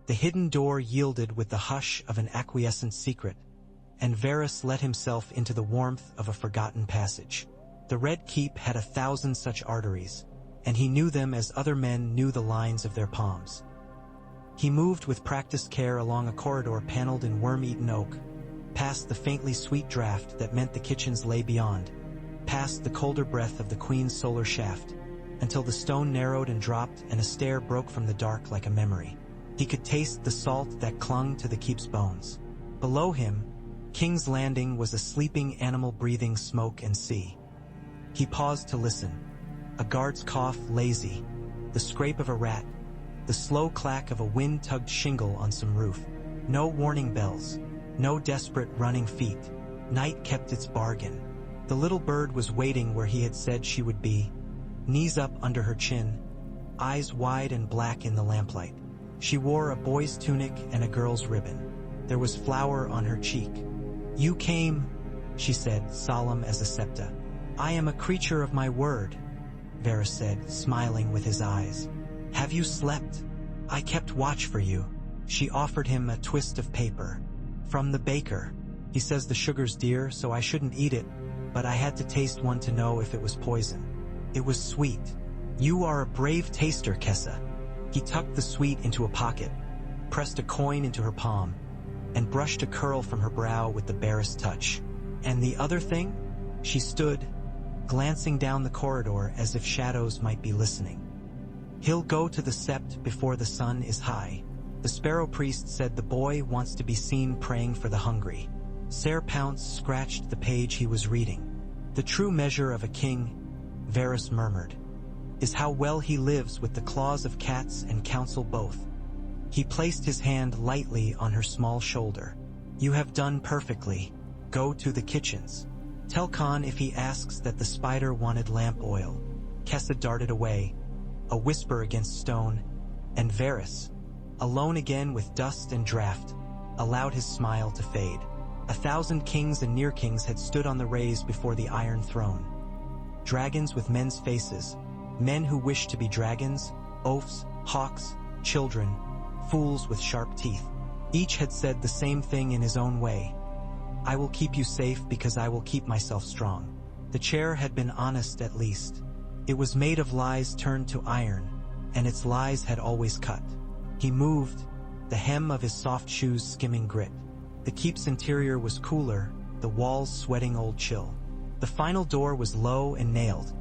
The hidden door yielded with the hush of an acquiescent secret, and Varus let himself into the warmth of a forgotten passage. The Red Keep had 1,000 such arteries, and he knew them as other men knew the lines of their palms. He moved with practiced care along a corridor paneled in worm-eaten oak, past the faintly sweet draft that meant the kitchens lay beyond, past the colder breath of the Queen's solar shaft, until the stone narrowed and dropped and a stare broke from the dark like a memory. He could taste the salt that clung to the keep's bones. Below him, King's Landing was a sleeping animal breathing smoke and sea. He paused to listen. A guard's cough lazy, the scrape of a rat, the slow clack of a wind-tugged shingle on some roof. No warning bells, no desperate running feet. Night kept its bargain. The little bird was waiting where he had said she would be, knees up under her chin, eyes wide and black in the lamplight. She wore a boy's tunic and a girl's ribbon. There was flour on her cheek. "You came," she said, solemn as a septa. "I am a creature of my word," Varus said, smiling with his eyes. "Have you slept? I kept watch for you." She offered him a twist of paper. "From the baker. He says the sugar's dear, so I shouldn't eat it, but I had to taste one to know if it was poison. It was sweet. You are a brave taster, Kessa." He tucked the sweet into a pocket, pressed a coin into her palm, and brushed a curl from her brow with the barest touch. "And the other thing?" She stood, glancing down the corridor as if shadows might be listening. "He'll go to the sept before the sun is high." The sparrow priest said the boy wants to be seen praying for the hungry. Ser Pounce scratched the page he was reading. "The true measure of a king," Varus murmured, "is how well he lives with the claws of cats and counsel both." He placed his hand lightly on her small shoulder. "You have done perfectly. Go to the kitchens. Tell Khan if he asks that the spider wanted lamp oil." Kessa darted away, a whisper against stone, and Varus, alone again with dust and draft, allowed his smile to fade. 1,000 kings and near-kings had stood on the raise before the Iron Throne. Dragons with men's faces, men who wished to be dragons, oafs, hawks, children, fools with sharp teeth. Each had said the same thing in his own way. "I will keep you safe because I will keep myself strong." The chair had been honest at least. It was made of lies turned to iron, and its lies had always cut. He moved, the hem of his soft shoes skimming grit. The keep's interior was cooler, the walls sweating old chill. The final door was low and nailed,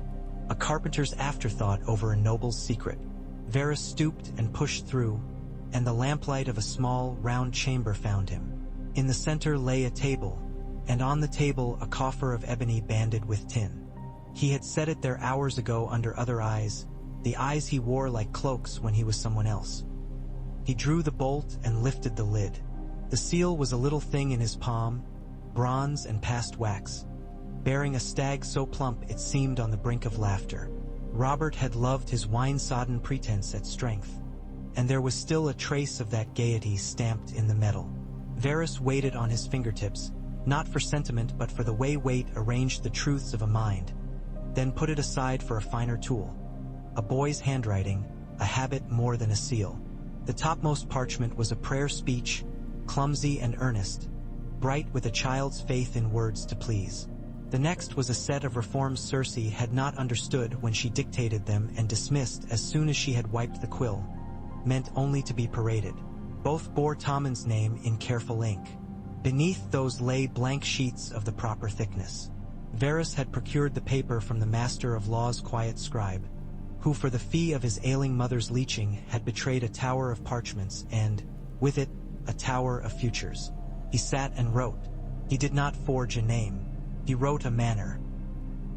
a carpenter's afterthought over a noble's secret. Varus stooped and pushed through, and the lamplight of a small, round chamber found him. In the center lay a table, and on the table a coffer of ebony banded with tin. He had set it there hours ago under other eyes, the eyes he wore like cloaks when he was someone else. He drew the bolt and lifted the lid. The seal was a little thing in his palm, bronze and past wax, bearing a stag so plump it seemed on the brink of laughter. Robert had loved his wine-sodden pretense at strength, and there was still a trace of that gaiety stamped in the metal. Varus weighed it on his fingertips, not for sentiment but for the way weight arranged the truths of a mind, then put it aside for a finer tool. A boy's handwriting, a habit more than a seal. The topmost parchment was a prayer speech, clumsy and earnest, bright with a child's faith in words to please. The next was a set of reforms Circe had not understood when she dictated them and dismissed as soon as she had wiped the quill, meant only to be paraded. Both bore Tommen's name in careful ink. Beneath those lay blank sheets of the proper thickness. Varus had procured the paper from the master of law's quiet scribe, who for the fee of his ailing mother's leeching had betrayed a tower of parchments and, with it, a tower of futures. He sat and wrote. He did not forge a name. He wrote a manner.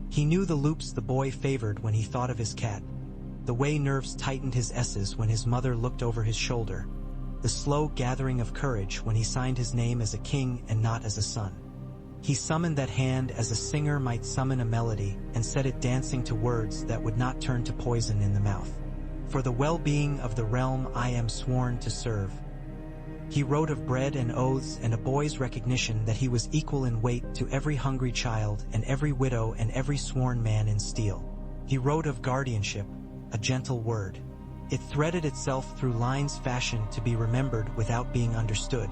He knew the loops the boy favored when he thought of his cat, the way nerves tightened his S's when his mother looked over his shoulder, the slow gathering of courage when he signed his name as a king and not as a son. He summoned that hand as a singer might summon a melody and set it dancing to words that would not turn to poison in the mouth. "For the well-being of the realm I am sworn to serve." He wrote of bread and oaths and a boy's recognition that he was equal in weight to every hungry child and every widow and every sworn man in steel. He wrote of guardianship, a gentle word. It threaded itself through lines fashioned to be remembered without being understood,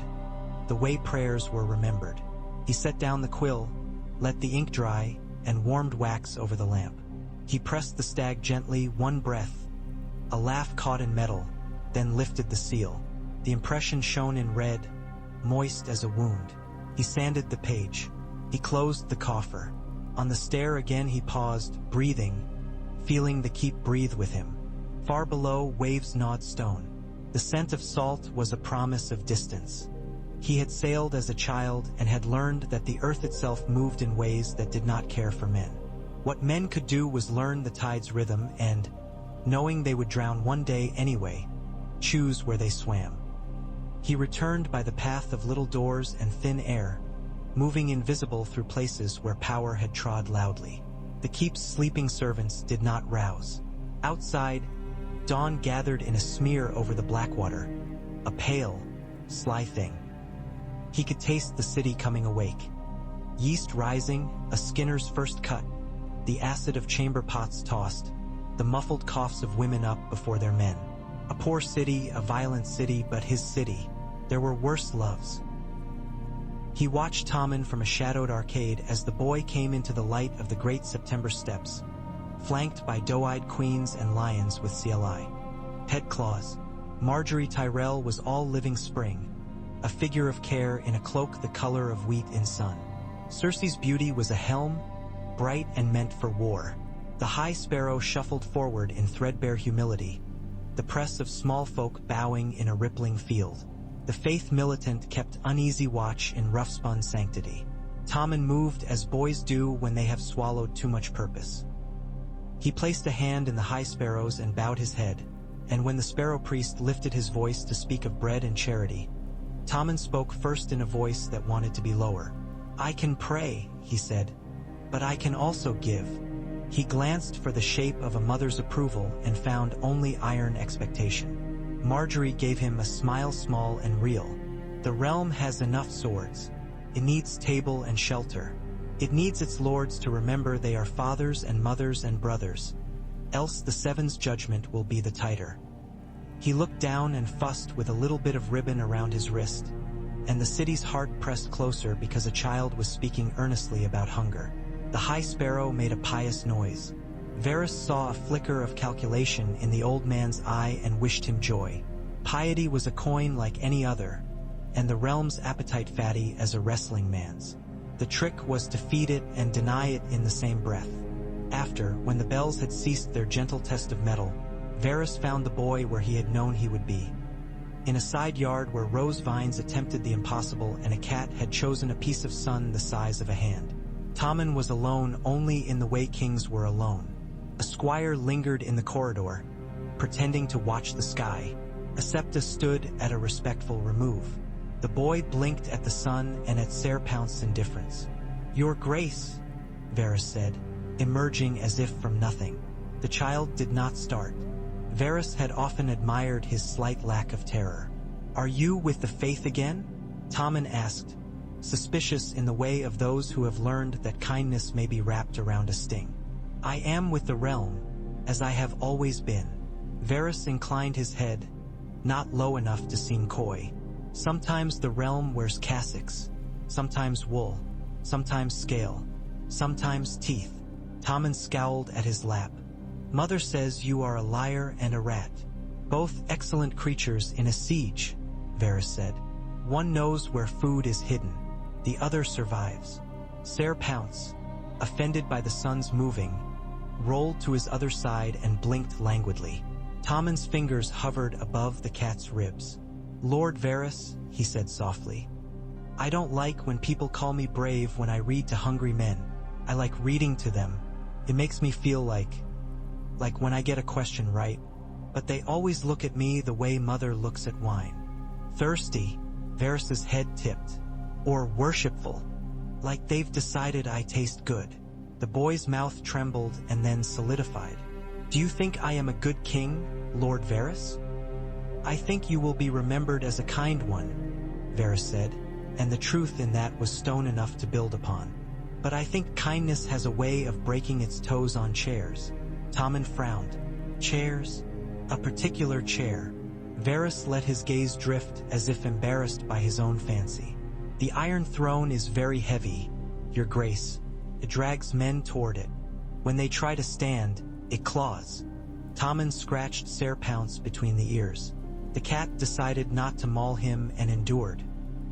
the way prayers were remembered. He set down the quill, let the ink dry, and warmed wax over the lamp. He pressed the stag gently, one breath. A laugh caught in metal, then lifted the seal. The impression shone in red, moist as a wound. He sanded the page. He closed the coffer. On the stair again he paused, breathing, feeling the keep breathe with him. Far below, waves gnawed stone. The scent of salt was a promise of distance. He had sailed as a child and had learned that the earth itself moved in ways that did not care for men. What men could do was learn the tide's rhythm and, knowing they would drown one day anyway, choose where they swam. He returned by the path of little doors and thin air, moving invisible through places where power had trod loudly. The keep's sleeping servants did not rouse. Outside, dawn gathered in a smear over the Blackwater, a pale, sly thing. He could taste the city coming awake. Yeast rising, a skinner's first cut, the acid of chamber pots tossed, the muffled coughs of women up before their men. A poor city, a violent city, but his city. There were worse loves. He watched Tommen from a shadowed arcade as the boy came into the light of the great September steps, flanked by doe-eyed queens and lions with CLI head claws. Marjorie Tyrell was all living spring, a figure of care in a cloak the color of wheat in sun. Cersei's beauty was a helm, bright and meant for war. The High Sparrow shuffled forward in threadbare humility, the press of small folk bowing in a rippling field. The faith militant kept uneasy watch in rough-spun sanctity. Tommen moved as boys do when they have swallowed too much purpose. He placed a hand in the High Sparrow's and bowed his head, and when the Sparrow priest lifted his voice to speak of bread and charity, Tommen spoke first in a voice that wanted to be lower. "I can pray," he said, "but I can also give." He glanced for the shape of a mother's approval and found only iron expectation. Marjorie gave him a smile, small and real. "The realm has enough swords. It needs table and shelter. It needs its lords to remember they are fathers and mothers and brothers, else the Seven's judgment will be the tighter." He looked down and fussed with a little bit of ribbon around his wrist, and the city's heart pressed closer because a child was speaking earnestly about hunger. The High Sparrow made a pious noise. Varys saw a flicker of calculation in the old man's eye and wished him joy. Piety was a coin like any other, and the realm's appetite fatty as a wrestling man's. The trick was to feed it and deny it in the same breath. After, when the bells had ceased their gentle test of metal, Varys found the boy where he had known he would be. In a side yard where rose vines attempted the impossible and a cat had chosen a piece of sun the size of a hand. Tommen was alone only in the way kings were alone. A squire lingered in the corridor, pretending to watch the sky. A septa stood at a respectful remove. The boy blinked at the sun and at Ser Pounce's indifference. "Your Grace," Varys said, emerging as if from nothing. The child did not start. Varys had often admired his slight lack of terror. "Are you with the faith again?" Tommen asked, suspicious in the way of those who have learned that kindness may be wrapped around a sting. "I am with the realm, as I have always been." Varys inclined his head, not low enough to seem coy. "Sometimes the realm wears cassocks, sometimes wool, sometimes scale, sometimes teeth." Tommen scowled at his lap. "Mother says you are a liar and a rat. Both excellent creatures in a siege," Varys said. "One knows where food is hidden, the other survives." Ser Pounce, offended by the sun's moving, rolled to his other side and blinked languidly. Tommen's fingers hovered above the cat's ribs. "Lord Varys," he said softly, "I don't like when people call me brave when I read to hungry men. I like reading to them. It makes me feel like when I get a question right, but they always look at me the way mother looks at wine. Thirsty," Varys's head tipped, "or worshipful, like they've decided I taste good." The boy's mouth trembled and then solidified. "Do you think I am a good king, Lord Varys?" "I think you will be remembered as a kind one," Varys said, and the truth in that was stone enough to build upon. "But I think kindness has a way of breaking its toes on chairs." Tommen frowned. "Chairs? A particular chair. Varus let his gaze drift as if embarrassed by his own fancy. The iron throne is very heavy, your grace. It drags men toward it. When they try to stand, it claws. Tommen scratched Ser Pounce between the ears. The cat decided not to maul him and endured.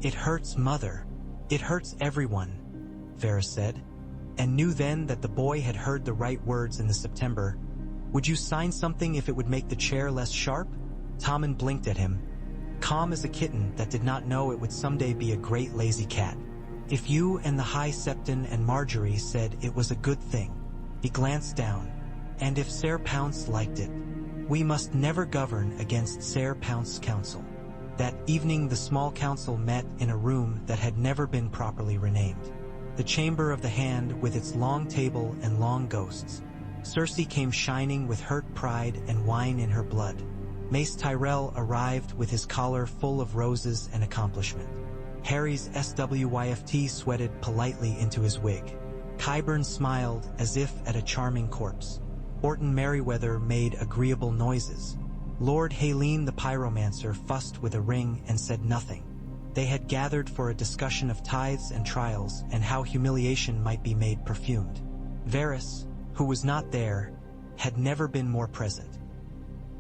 It hurts, mother. It hurts everyone, Varus said, and knew then that the boy had heard the right words in the September. Would you sign something if it would make the chair less sharp? Tommen blinked at him, calm as a kitten that did not know it would someday be a great lazy cat. If you and the High Septon and Marjorie said it was a good thing. He glanced down. And if Ser Pounce liked it. We must never govern against Ser Pounce's council. That evening the small council met in a room that had never been properly renamed. The Chamber of the Hand with its long table and long ghosts. Cersei came shining with hurt pride and wine in her blood. Mace Tyrell arrived with his collar full of roses and accomplishment. Harry's SWYFT sweated politely into his wig. Qyburn smiled as if at a charming corpse. Orton Merryweather made agreeable noises. Lord Haleen the pyromancer fussed with a ring and said nothing. They had gathered for a discussion of tithes and trials and how humiliation might be made perfumed. Varys, who was not there, had never been more present.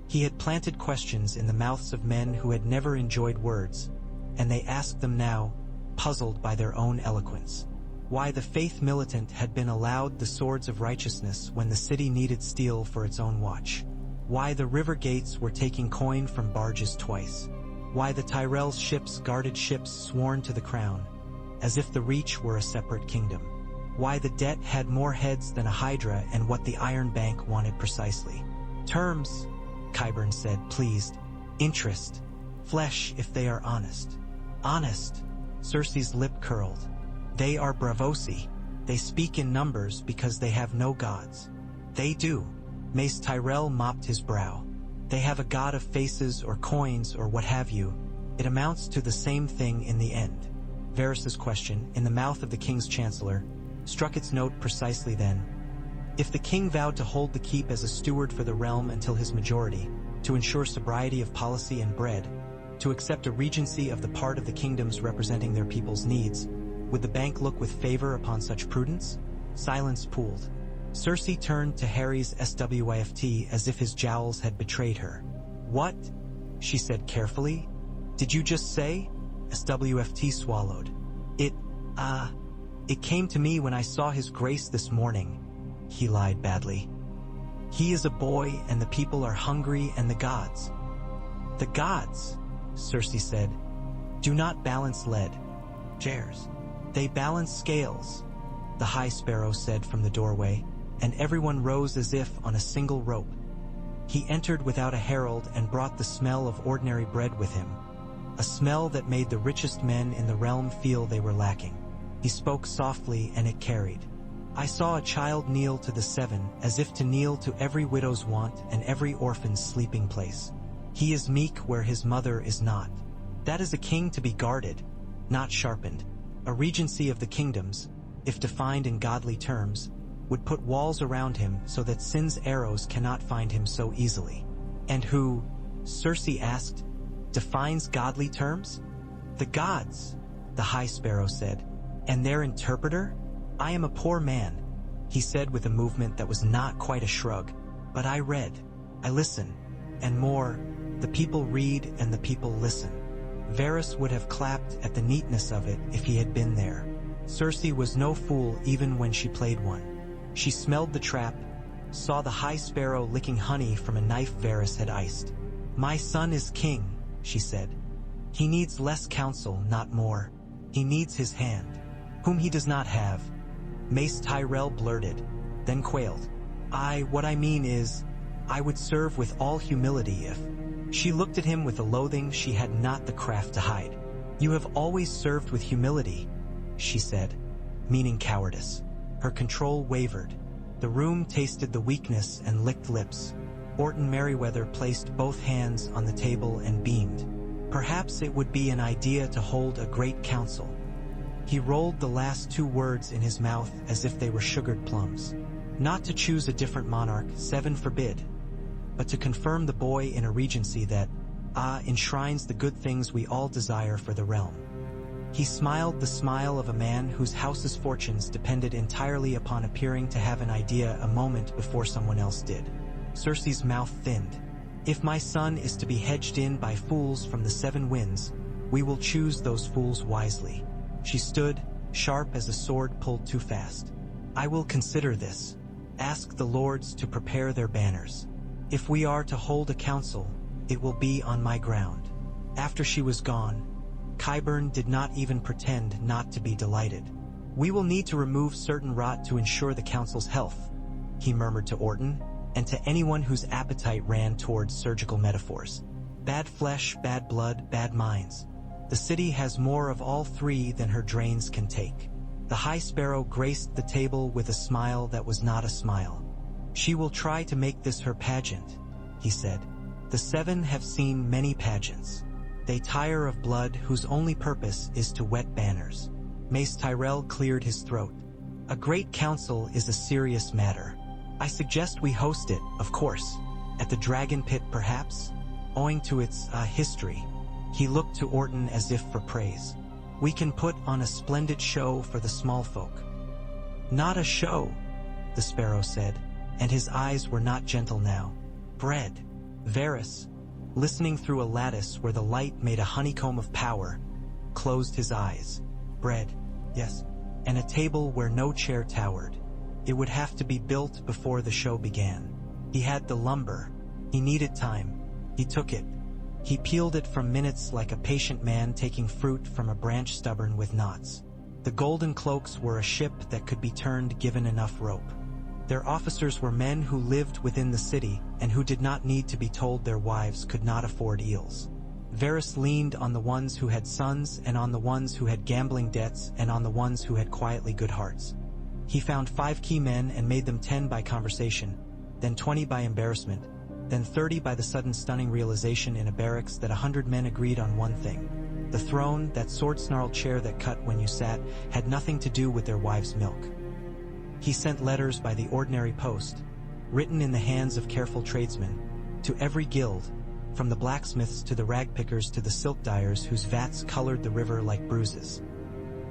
He had planted questions in the mouths of men who had never enjoyed words, and they asked them now, puzzled by their own eloquence. Why the faith militant had been allowed the swords of righteousness when the city needed steel for its own watch. Why the river gates were taking coin from barges twice. Why the Tyrell's ships guarded ships sworn to the crown, as if the Reach were a separate kingdom. Why the debt had more heads than a hydra and what the Iron Bank wanted precisely. Terms, Qyburn said, pleased. Interest. Flesh if they are honest. Honest. Cersei's lip curled. They are Bravosi. They speak in numbers because they have no gods. They do. Mace Tyrell mopped his brow. They have a god of faces or coins or what have you. It amounts to the same thing in the end. Varys's question, in the mouth of the king's chancellor, struck its note precisely then. If the king vowed to hold the keep as a steward for the realm until his majority, to ensure sobriety of policy and bread, to accept a regency of the part of the kingdoms representing their people's needs, would the bank look with favor upon such prudence? Silence pooled. Cersei turned to Harry's SWYFT as if his jowls had betrayed her. What? She said carefully. Did you just say? SWFT swallowed. It came to me when I saw his grace this morning. He lied badly. He is a boy and the people are hungry and the gods. The gods, Cersei said, do not balance lead. Chairs. They balance scales, the High Sparrow said from the doorway, and everyone rose as if on a single rope. He entered without a herald and brought the smell of ordinary bread with him, a smell that made the richest men in the realm feel they were lacking. He spoke softly and it carried. I saw a child kneel to the seven as if to kneel to every widow's want and every orphan's sleeping place. He is meek where his mother is not. That is a king to be guarded, not sharpened. A regency of the kingdoms, if defined in godly terms, would put walls around him so that sin's arrows cannot find him so easily. And who, Cersei asked, defines godly terms? The gods, the High Sparrow said. And their interpreter? I am a poor man, he said with a movement that was not quite a shrug. But I read, I listen, and more, the people read and the people listen. Varys would have clapped at the neatness of it if he had been there. Cersei was no fool even when she played one. She smelled the trap, saw the High Sparrow licking honey from a knife Varys had iced. My son is king, she said. He needs less counsel, not more. He needs his hand, whom he does not have. Mace Tyrell blurted, then quailed. What I mean is, I would serve with all humility if... She looked at him with a loathing she had not the craft to hide. You have always served with humility, she said, meaning cowardice. Her control wavered. The room tasted the weakness and licked lips. Orton Merryweather placed both hands on the table and beamed. Perhaps it would be an idea to hold a great council. He rolled the last two words in his mouth as if they were sugared plums. Not to choose a different monarch, 7 forbid. but to confirm the boy in a regency that, enshrines the good things we all desire for the realm. He smiled the smile of a man whose house's fortunes depended entirely upon appearing to have an idea a moment before someone else did. Circe's mouth thinned. If my son is to be hedged in by fools from the 7 winds, we will choose those fools wisely. She stood, sharp as a sword pulled too fast. I will consider this. Ask the lords to prepare their banners. If we are to hold a council, it will be on my ground. After she was gone, Qyburn did not even pretend not to be delighted. We will need to remove certain rot to ensure the council's health, he murmured to Orton, and to anyone whose appetite ran towards surgical metaphors. Bad flesh, bad blood, bad minds. The city has more of all 3 than her drains can take. The High Sparrow graced the table with a smile that was not a smile. She will try to make this her pageant, he said. The 7 have seen many pageants. They tire of blood whose only purpose is to wet banners. Mace Tyrell cleared his throat. A great council is a serious matter. I suggest we host it, of course, at the Dragon Pit perhaps, owing to its, history. He looked to Orton as if for praise. We can put on a splendid show for the small folk. Not a show, the Sparrow said, and his eyes were not gentle now. Bread. Varys, listening through a lattice where the light made a honeycomb of power, closed his eyes. Bread, yes, and a table where no chair towered. It would have to be built before the show began. He had the lumber. He needed time. He took it. He peeled it from minutes like a patient man taking fruit from a branch stubborn with knots. The Golden Cloaks were a ship that could be turned given enough rope. Their officers were men who lived within the city and who did not need to be told their wives could not afford eels. Varys leaned on the ones who had sons and on the ones who had gambling debts and on the ones who had quietly good hearts. He found 5 key men and made them 10 by conversation, then 20 by embarrassment, then 30 by the sudden stunning realization in a barracks that 100 men agreed on one thing. The throne, that sword-snarled chair that cut when you sat, had nothing to do with their wives' milk. He sent letters by the ordinary post, written in the hands of careful tradesmen, to every guild, from the blacksmiths to the ragpickers to the silk dyers whose vats colored the river like bruises.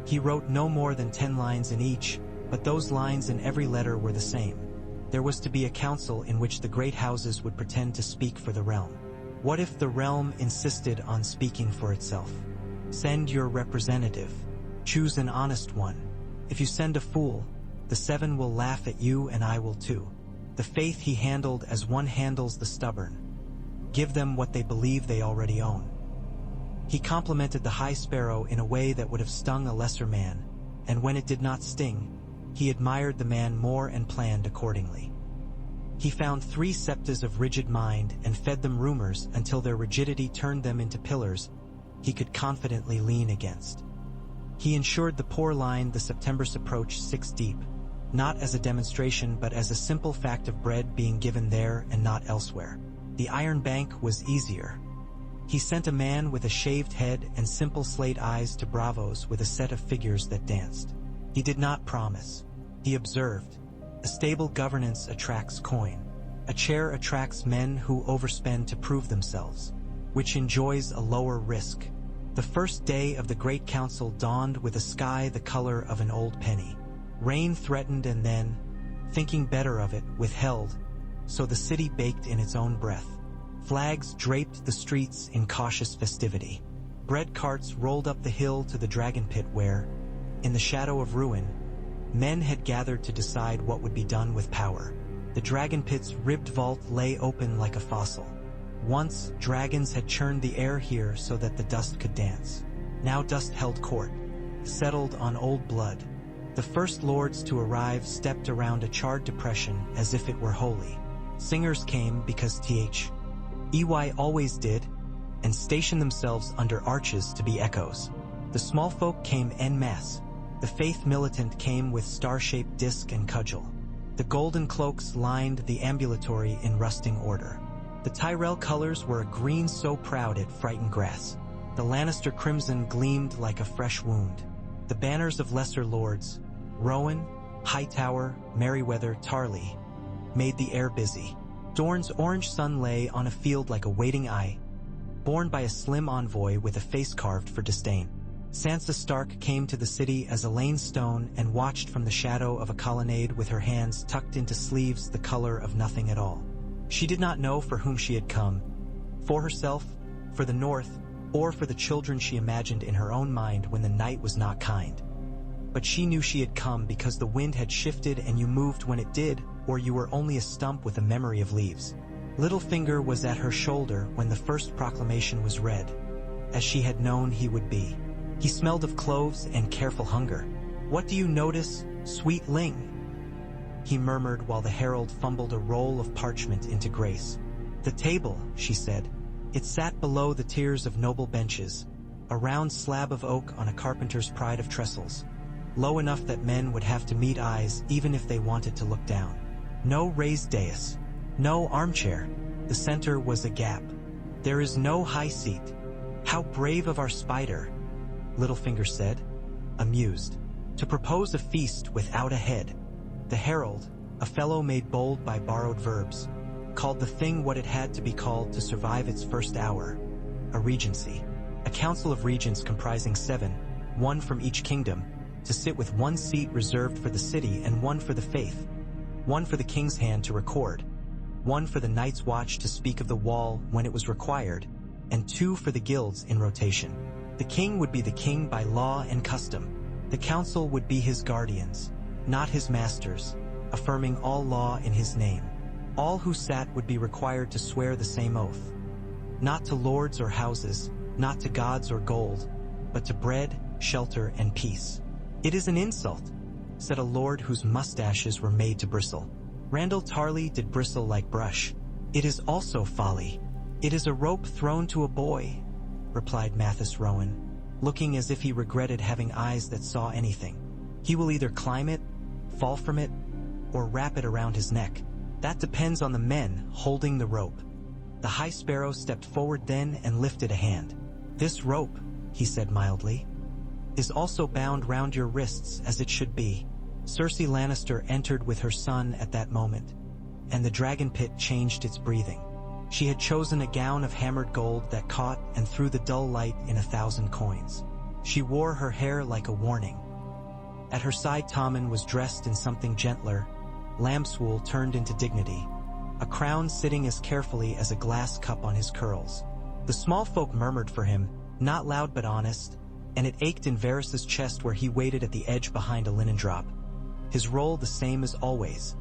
He wrote no more than 10 lines in each, but those lines in every letter were the same. There was to be a council in which the great houses would pretend to speak for the realm. What if the realm insisted on speaking for itself? Send your representative. Choose an honest one. If you send a fool, the 7 will laugh at you and I will too. The faith he handled as one handles the stubborn. Give them what they believe they already own. He complimented the High Sparrow in a way that would have stung a lesser man, and when it did not sting, he admired the man more and planned accordingly. He found 3 septas of rigid mind and fed them rumors until their rigidity turned them into pillars he could confidently lean against. He ensured the poor line the September's approach 6 deep, not as a demonstration but as a simple fact of bread being given there and not elsewhere. The Iron Bank was easier. He sent a man with a shaved head and simple slate eyes to bravos with a set of figures that danced. He did not promise. He observed. A stable governance attracts coin. A chair attracts men who overspend to prove themselves, which enjoys a lower risk. The first day of the Great Council dawned with a sky the color of an old penny. Rain threatened and then, thinking better of it, withheld, so the city baked in its own breath. Flags draped the streets in cautious festivity. Bread carts rolled up the hill to the Dragon Pit where, in the shadow of ruin, men had gathered to decide what would be done with power. The Dragon Pit's ribbed vault lay open like a fossil. Once, dragons had churned the air here so that the dust could dance. Now dust held court, settled on old blood. The first lords to arrive stepped around a charred depression as if it were holy. Singers came because EY always did, and stationed themselves under arches to be echoes. The small folk came en masse. The faith militant came with star-shaped disc and cudgel. The Golden Cloaks lined the ambulatory in rusting order. The Tyrell colors were a green so proud it frightened grass. The Lannister crimson gleamed like a fresh wound. The banners of lesser lords, Rowan, Hightower, Merryweather, Tarly, made the air busy. Dorne's orange sun lay on a field like a waiting eye, borne by a slim envoy with a face carved for disdain. Sansa Stark came to the city as Elaine Stone and watched from the shadow of a colonnade with her hands tucked into sleeves the color of nothing at all. She did not know for whom she had come, for herself, for the North, or for the children she imagined in her own mind when the night was not kind. But she knew she had come because the wind had shifted and you moved when it did, or you were only a stump with a memory of leaves. Littlefinger was at her shoulder when the first proclamation was read, as she had known he would be. He smelled of cloves and careful hunger. "What do you notice, sweet Ling?" he murmured while the herald fumbled a roll of parchment into Grace. "The table," she said. It sat below the tiers of noble benches, a round slab of oak on a carpenter's pride of trestles, low enough that men would have to meet eyes even if they wanted to look down. No raised dais, no armchair. The center was a gap. "There is no high seat. How brave of our spider," Littlefinger said, amused. "To propose a feast without a head." The herald, a fellow made bold by borrowed verbs, called the thing what it had to be called to survive its first hour, a regency. A council of regents comprising 7, one from each kingdom, to sit with one seat reserved for the city and one for the faith, one for the king's hand to record, one for the night's watch to speak of the wall when it was required, and 2 for the guilds in rotation. The king would be the king by law and custom. The council would be his guardians, not his masters, affirming all law in his name. All who sat would be required to swear the same oath. Not to lords or houses, not to gods or gold, but to bread, shelter, and peace. "It is an insult," said a lord whose mustaches were made to bristle. Randall Tarley did bristle like brush. "It is also folly. It is a rope thrown to a boy," replied Mathis Rowan, looking as if he regretted having eyes that saw anything. "He will either climb it, fall from it, or wrap it around his neck. That depends on the men holding the rope." The High Sparrow stepped forward then and lifted a hand. "This rope," he said mildly, "is also bound round your wrists as it should be." Cersei Lannister entered with her son at that moment, and the dragon pit changed its breathing. She had chosen a gown of hammered gold that caught and threw the dull light in 1,000 coins. She wore her hair like a warning. At her side Tommen was dressed in something gentler, lamb's wool turned into dignity, a crown sitting as carefully as a glass cup on his curls. The small folk murmured for him, not loud but honest, and it ached in Varys's chest where he waited at the edge behind a linen drop. His role the same as always.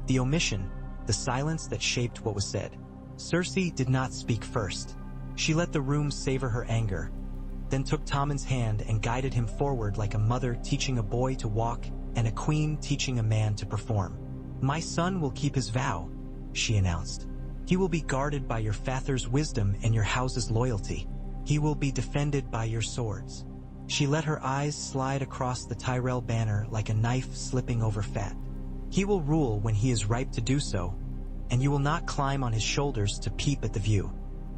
The omission, the silence that shaped what was said. Cersei did not speak first. She let the room savor her anger, then took Tommen's hand and guided him forward like a mother teaching a boy to walk and a queen teaching a man to perform. "My son will keep his vow," she announced. "He will be guarded by your father's wisdom and your house's loyalty. He will be defended by your swords." She let her eyes slide across the Tyrell banner like a knife slipping over fat. "He will rule when he is ripe to do so, and you will not climb on his shoulders to peep at the view."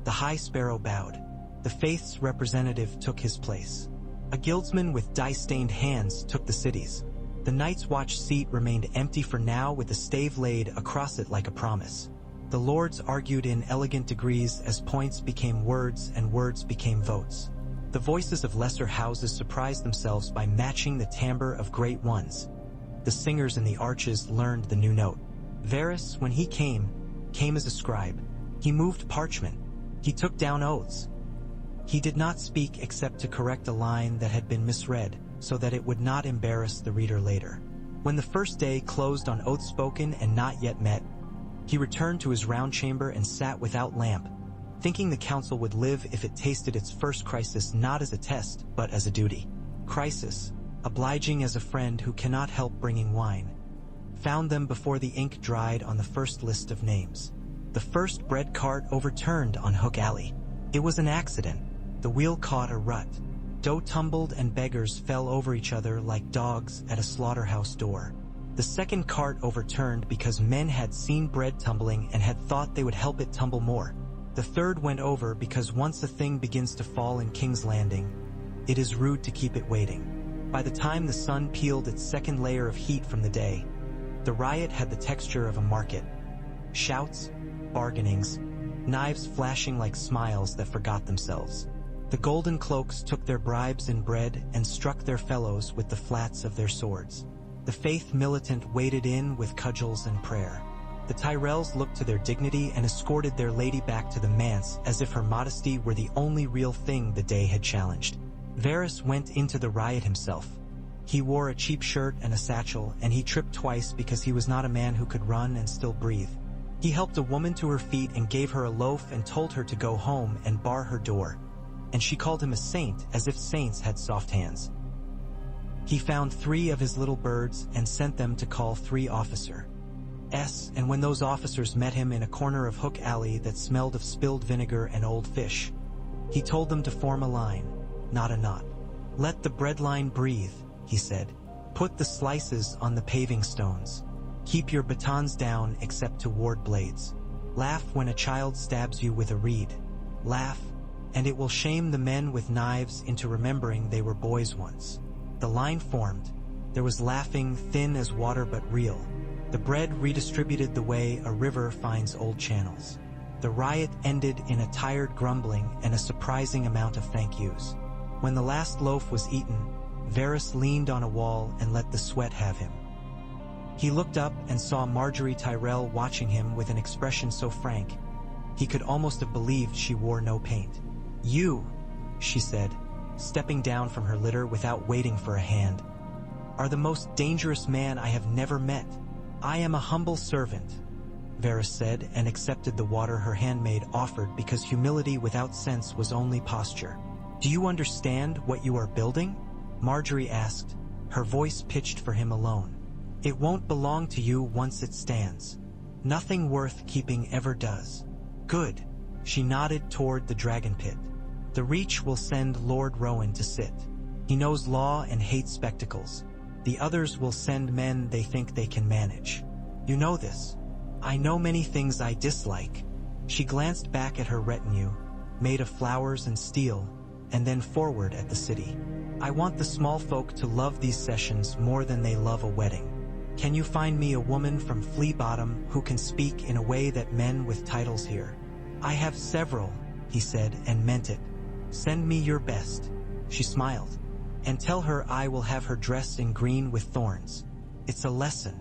The High Sparrow bowed. The faith's representative took his place. A guildsman with dye-stained hands took the city's. The Night's Watch seat remained empty for now with a stave laid across it like a promise. The lords argued in elegant degrees as points became words and words became votes. The voices of lesser houses surprised themselves by matching the timbre of great ones. The singers in the arches learned the new note. Varys, when he came as a scribe. He moved parchment. He took down oaths. He did not speak except to correct a line that had been misread, so that it would not embarrass the reader later. When the first day closed on oaths spoken and not yet met, he returned to his round chamber and sat without lamp, thinking the council would live if it tasted its first crisis not as a test, but as a duty. Crisis, obliging as a friend who cannot help bringing wine, found them before the ink dried on the first list of names. The first bread cart overturned on Hook Alley. It was an accident. The wheel caught a rut. Dough tumbled and beggars fell over each other like dogs at a slaughterhouse door. The second cart overturned because men had seen bread tumbling and had thought they would help it tumble more. The third went over because once a thing begins to fall in King's Landing, it is rude to keep it waiting. By the time the sun peeled its second layer of heat from the day, the riot had the texture of a market. Shouts, bargainings, knives flashing like smiles that forgot themselves. The golden cloaks took their bribes in bread and struck their fellows with the flats of their swords. The faith militant waded in with cudgels and prayer. The Tyrells looked to their dignity and escorted their lady back to the manse as if her modesty were the only real thing the day had challenged. Varys went into the riot himself. He wore a cheap shirt and a satchel, and he tripped twice because he was not a man who could run and still breathe. He helped a woman to her feet and gave her a loaf and told her to go home and bar her door. And she called him a saint, as if saints had soft hands. He found 3 of his little birds and sent them to call 3 officers. And when those officers met him in a corner of Hook Alley that smelled of spilled vinegar and old fish, he told them to form a line, not a knot. "Let the bread line breathe," he said. "Put the slices on the paving stones. Keep your batons down except toward blades. Laugh when a child stabs you with a reed. Laugh, and it will shame the men with knives into remembering they were boys once." The line formed. There was laughing, thin as water but real. The bread redistributed the way a river finds old channels. The riot ended in a tired grumbling and a surprising amount of thank yous. When the last loaf was eaten, Varys leaned on a wall and let the sweat have him. He looked up and saw Margaery Tyrell watching him with an expression so frank, he could almost have believed she wore no paint. "You," she said, stepping down from her litter without waiting for a hand, "are the most dangerous man I have never met." "I am a humble servant," Varys said, and accepted the water her handmaid offered because humility without sense was only posture. "Do you understand what you are building?" Margaery asked, her voice pitched for him alone. "It won't belong to you once it stands. Nothing worth keeping ever does." "Good." She nodded toward the dragon pit. "The Reach will send Lord Rowan to sit. He knows law and hates spectacles. The others will send men they think they can manage. You know this. I know many things I dislike." She glanced back at her retinue, made of flowers and steel, and then forward at the city. "I want the small folk to love these sessions more than they love a wedding. Can you find me a woman from Flea Bottom who can speak in a way that men with titles hear?" "I have several," he said, and meant it. "Send me your best." She smiled. "And tell her I will have her dressed in green with thorns. It's a lesson."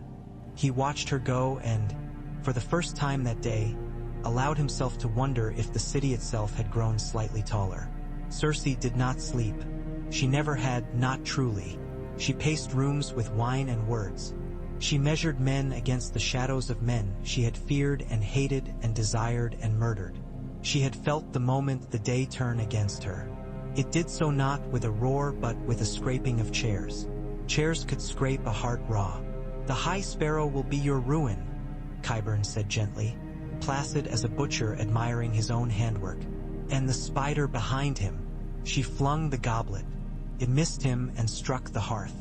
He watched her go and, for the first time that day, allowed himself to wonder if the city itself had grown slightly taller. Cersei did not sleep. She never had, not truly. She paced rooms with wine and words. She measured men against the shadows of men she had feared and hated and desired and murdered. She had felt the moment the day turn against her. It did so not with a roar but with a scraping of chairs. Chairs could scrape a heart raw. "The High Sparrow will be your ruin," Qyburn said gently, placid as a butcher admiring his own handwork. "And the spider behind him." She flung the goblet. It missed him and struck the hearth.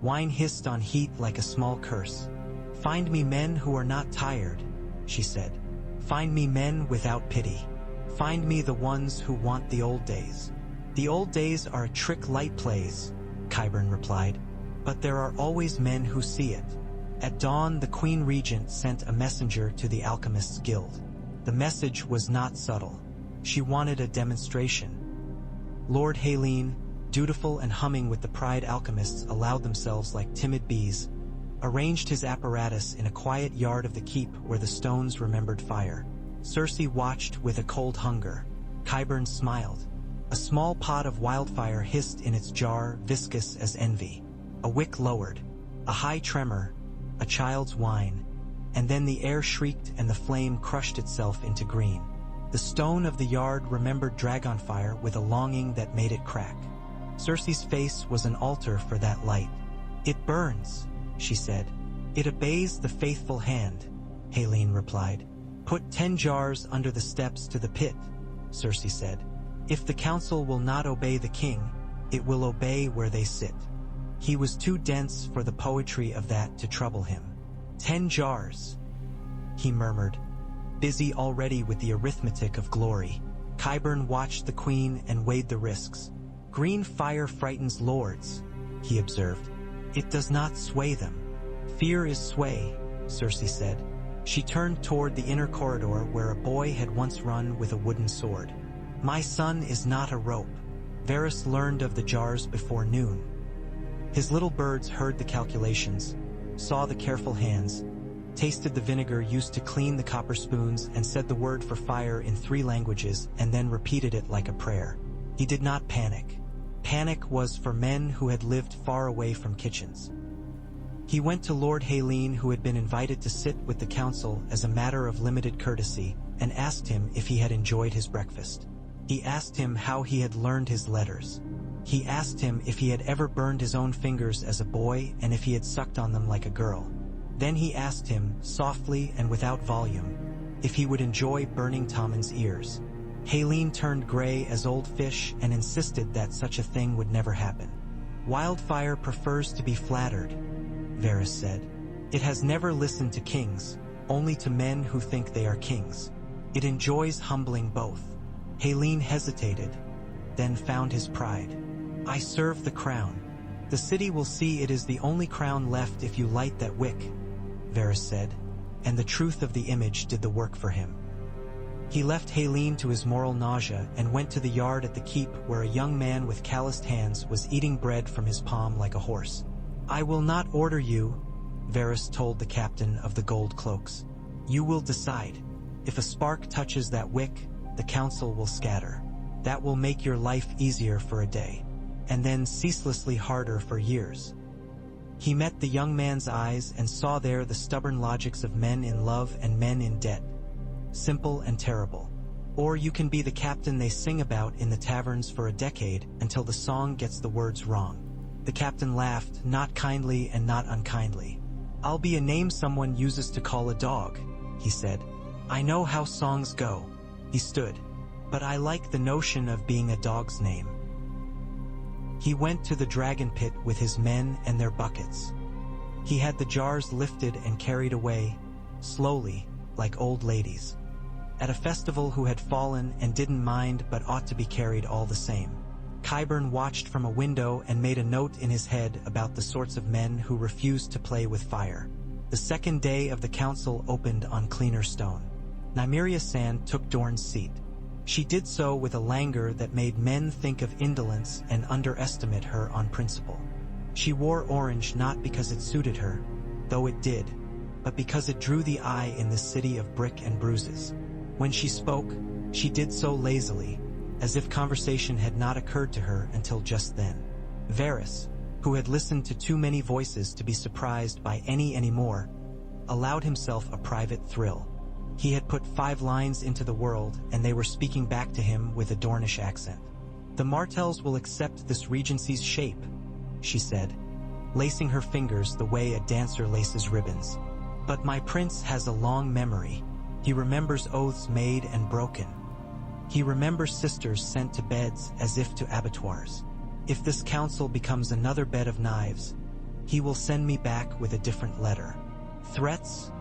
Wine hissed on heat like a small curse. "Find me men who are not tired," she said. "Find me men without pity. Find me the ones who want the old days." "The old days are a trick light plays," Qyburn replied. "But there are always men who see it." At dawn, the Queen Regent sent a messenger to the Alchemists' Guild. The message was not subtle. She wanted a demonstration. Lord Haleen, dutiful and humming with the pride alchemists allowed themselves like timid bees, arranged his apparatus in a quiet yard of the keep where the stones remembered fire. Cersei watched with a cold hunger. Qyburn smiled. A small pot of wildfire hissed in its jar, viscous as envy. A wick lowered. A high tremor, a child's whine, and then the air shrieked and the flame crushed itself into green. The stone of the yard remembered dragonfire with a longing that made it crack. Cersei's face was an altar for that light. "It burns," she said. "It obeys the faithful hand," Haleen replied. "Put 10 jars under the steps to the pit," Cersei said. "If the council will not obey the king, it will obey where they sit." He was too dense for the poetry of that to trouble him. 10 jars, he murmured, busy already with the arithmetic of glory. Qyburn watched the queen and weighed the risks. "Green fire frightens lords," he observed. "It does not sway them." "Fear is sway," Cersei said. She turned toward the inner corridor where a boy had once run with a wooden sword. "My son is not a rope." Varys learned of the jars before noon. His little birds heard the calculations, saw the careful hands, tasted the vinegar used to clean the copper spoons, and said the word for fire in 3 languages and then repeated it like a prayer. He did not panic. Panic was for men who had lived far away from kitchens. He went to Lord Haleen, who had been invited to sit with the council as a matter of limited courtesy, and asked him if he had enjoyed his breakfast. He asked him how he had learned his letters. He asked him if he had ever burned his own fingers as a boy and if he had sucked on them like a girl. Then he asked him, softly and without volume, if he would enjoy burning Tommen's ears. Haleen turned gray as old fish and insisted that such a thing would never happen. "Wildfire prefers to be flattered," Varys said. "It has never listened to kings, only to men who think they are kings. It enjoys humbling both." Haleen hesitated, then found his pride. "I serve the crown. The city will see it is the only crown left if you light that wick," Varys said, and the truth of the image did the work for him. He left Haleen to his moral nausea and went to the yard at the keep where a young man with calloused hands was eating bread from his palm like a horse. "I will not order you," Varys told the captain of the gold cloaks. "You will decide. If a spark touches that wick, the council will scatter. That will make your life easier for a day, and then ceaselessly harder for years." He met the young man's eyes and saw there the stubborn logics of men in love and men in debt. Simple and terrible. Or you can be the captain they sing about in the taverns for a decade until the song gets the words wrong. The captain laughed, not kindly and not unkindly. "I'll be a name someone uses to call a dog," he said. "I know how songs go." He stood. "But I like the notion of being a dog's name." He went to the dragon pit with his men and their buckets. He had the jars lifted and carried away, slowly, like old ladies. At a festival who had fallen and didn't mind but ought to be carried all the same. Qyburn watched from a window and made a note in his head about the sorts of men who refused to play with fire. The second day of the council opened on cleaner stone. Nymeria Sand took Dorne's seat. She did so with a languor that made men think of indolence and underestimate her on principle. She wore orange not because it suited her, though it did, but because it drew the eye in this city of brick and bruises. When she spoke, she did so lazily, as if conversation had not occurred to her until just then. Varys, who had listened to too many voices to be surprised by any anymore, allowed himself a private thrill. He had put 5 lines into the world, and they were speaking back to him with a Dornish accent. "The Martells will accept this regency's shape," she said, lacing her fingers the way a dancer laces ribbons. "But my prince has a long memory. He remembers oaths made and broken. He remembers sisters sent to beds as if to abattoirs. If this council becomes another bed of knives, he will send me back with a different letter." "Threats?"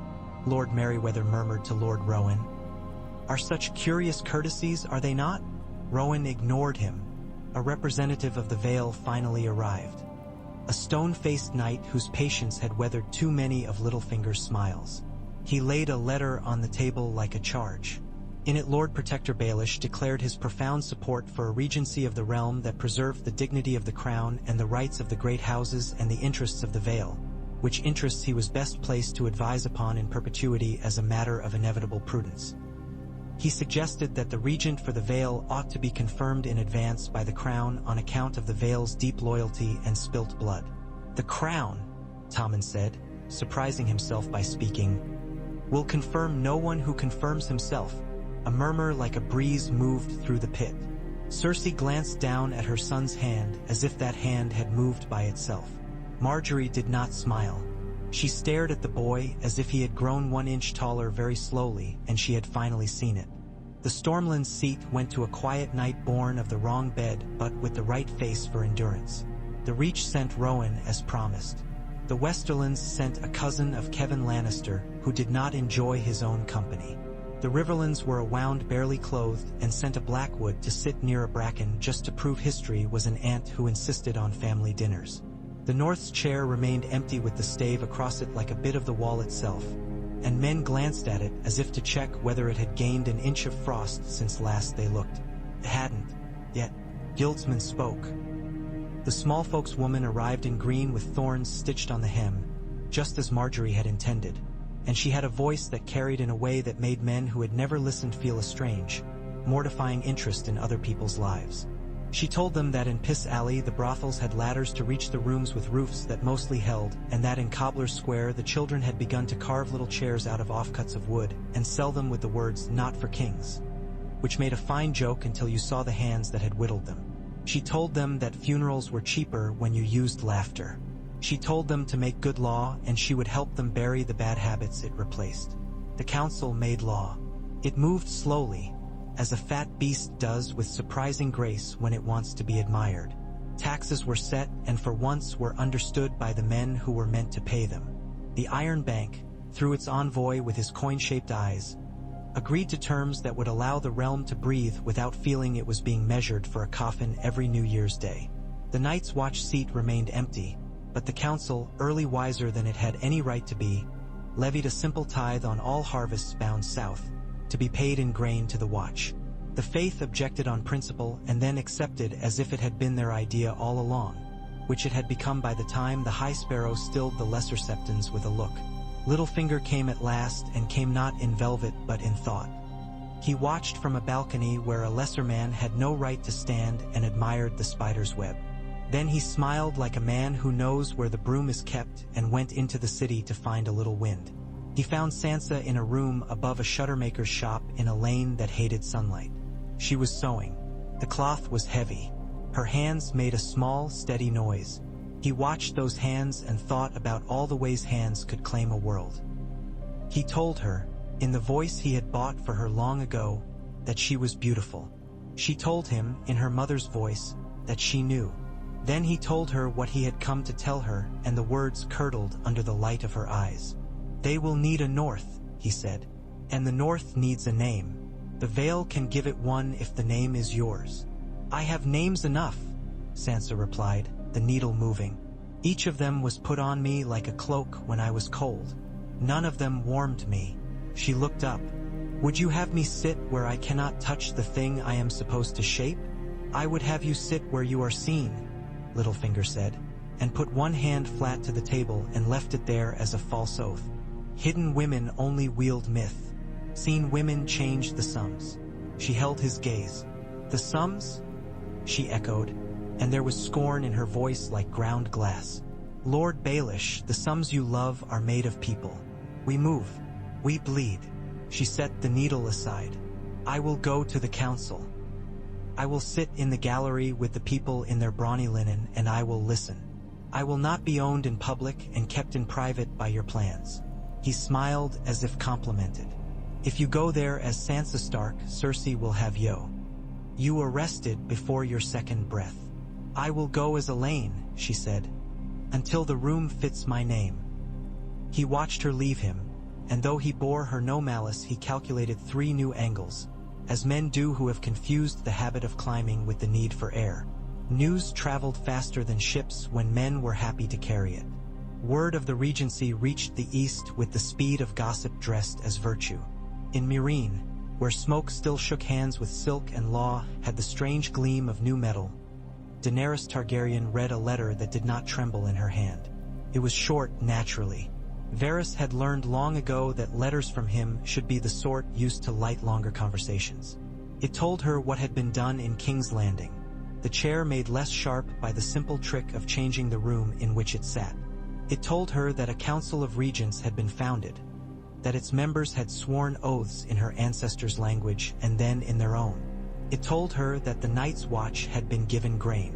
Lord Merryweather murmured to Lord Rowan. "Are such curious courtesies, are they not?" Rowan ignored him. A representative of the Vale finally arrived. A stone-faced knight whose patience had weathered too many of Littlefinger's smiles. He laid a letter on the table like a charge. In it Lord Protector Baelish declared his profound support for a regency of the realm that preserved the dignity of the crown and the rights of the great houses and the interests of the Vale, which interests he was best placed to advise upon in perpetuity as a matter of inevitable prudence. He suggested that the regent for the Vale ought to be confirmed in advance by the crown on account of the Vale's deep loyalty and spilt blood. "The crown," Tommen said, surprising himself by speaking, "will confirm no one who confirms himself." A murmur like a breeze moved through the pit. Cersei glanced down at her son's hand as if that hand had moved by itself. Marjorie did not smile. She stared at the boy as if he had grown 1 inch taller very slowly and she had finally seen it. The Stormland's seat went to a quiet knight born of the wrong bed but with the right face for endurance. The Reach sent Rowan as promised. The Westerlands sent a cousin of Kevin Lannister who did not enjoy his own company. The Riverlands were a wound barely clothed and sent a Blackwood to sit near a bracken just to prove history was an aunt who insisted on family dinners. The North's chair remained empty with the stave across it like a bit of the wall itself. and men glanced at it as if to check whether it had gained an inch of frost since last they looked. It hadn't, yet. Guildsman spoke. The small folks woman arrived in green with thorns stitched on the hem, just as Marjorie had intended, and she had a voice that carried in a way that made men who had never listened feel a strange, mortifying interest in other people's lives. She told them that in Piss Alley the brothels had ladders to reach the rooms with roofs that mostly held, and that in Cobbler's Square the children had begun to carve little chairs out of offcuts of wood and sell them with the words "Not for Kings," which made a fine joke until you saw the hands that had whittled them. She told them that funerals were cheaper when you used laughter. She told them to make good law, and she would help them bury the bad habits it replaced. The council made law. It moved slowly, as a fat beast does with surprising grace when it wants to be admired. Taxes were set and for once were understood by the men who were meant to pay them. The Iron Bank, through its envoy with his coin-shaped eyes, agreed to terms that would allow the realm to breathe without feeling it was being measured for a coffin every New Year's Day. The Night's Watch seat remained empty, but the council, early wiser than it had any right to be, levied a simple tithe on all harvests bound south, to be paid in grain to the watch. The Faith objected on principle and then accepted as if it had been their idea all along, which it had become by the time the High Sparrow stilled the lesser septons with a look. Littlefinger came at last, and came not in velvet but in thought. He watched from a balcony where a lesser man had no right to stand and admired the spider's web. Then he smiled like a man who knows where the broom is kept and went into the city to find a little wind. He found Sansa in a room above a shuttermaker's shop in a lane that hated sunlight. She was sewing. The cloth was heavy. Her hands made a small, steady noise. He watched those hands and thought about all the ways hands could claim a world. He told her, in the voice he had bought for her long ago, that she was beautiful. She told him, in her mother's voice, that she knew. Then he told her what he had come to tell her, and the words curdled under the light of her eyes. "They will need a North," he said, "and the North needs a name. The Vale can give it one if the name is yours." "I have names enough," Sansa replied, the needle moving. "Each of them was put on me like a cloak when I was cold. None of them warmed me." She looked up. "Would you have me sit where I cannot touch the thing I am supposed to shape?" "I would have you sit where you are seen," Littlefinger said, and put one hand flat to the table and left it there as a false oath. "Hidden women only wield myth. Seen women change the sums." She held his gaze. "The sums?" she echoed, and there was scorn in her voice like ground glass. "Lord Baelish, the sums you love are made of people. We move. We bleed." She set the needle aside. "I will go to the council. I will sit in the gallery with the people in their brawny linen, and I will listen. I will not be owned in public and kept in private by your plans." He smiled as if complimented. "If you go there as Sansa Stark, Cersei will have you arrested before your second breath." "I will go as Elaine," she said, "until the room fits my name." He watched her leave him, and though he bore her no malice, he calculated 3 new angles, as men do who have confused the habit of climbing with the need for air. News traveled faster than ships when men were happy to carry it. Word of the Regency reached the east with the speed of gossip dressed as virtue. In Meereen, where smoke still shook hands with silk and law had the strange gleam of new metal, Daenerys Targaryen read a letter that did not tremble in her hand. It was short, naturally. Varys had learned long ago that letters from him should be the sort used to light longer conversations. It told her what had been done in King's Landing, the chair made less sharp by the simple trick of changing the room in which it sat. It told her that a council of regents had been founded, that its members had sworn oaths in her ancestors' language and then in their own. It told her that the Night's Watch had been given grain.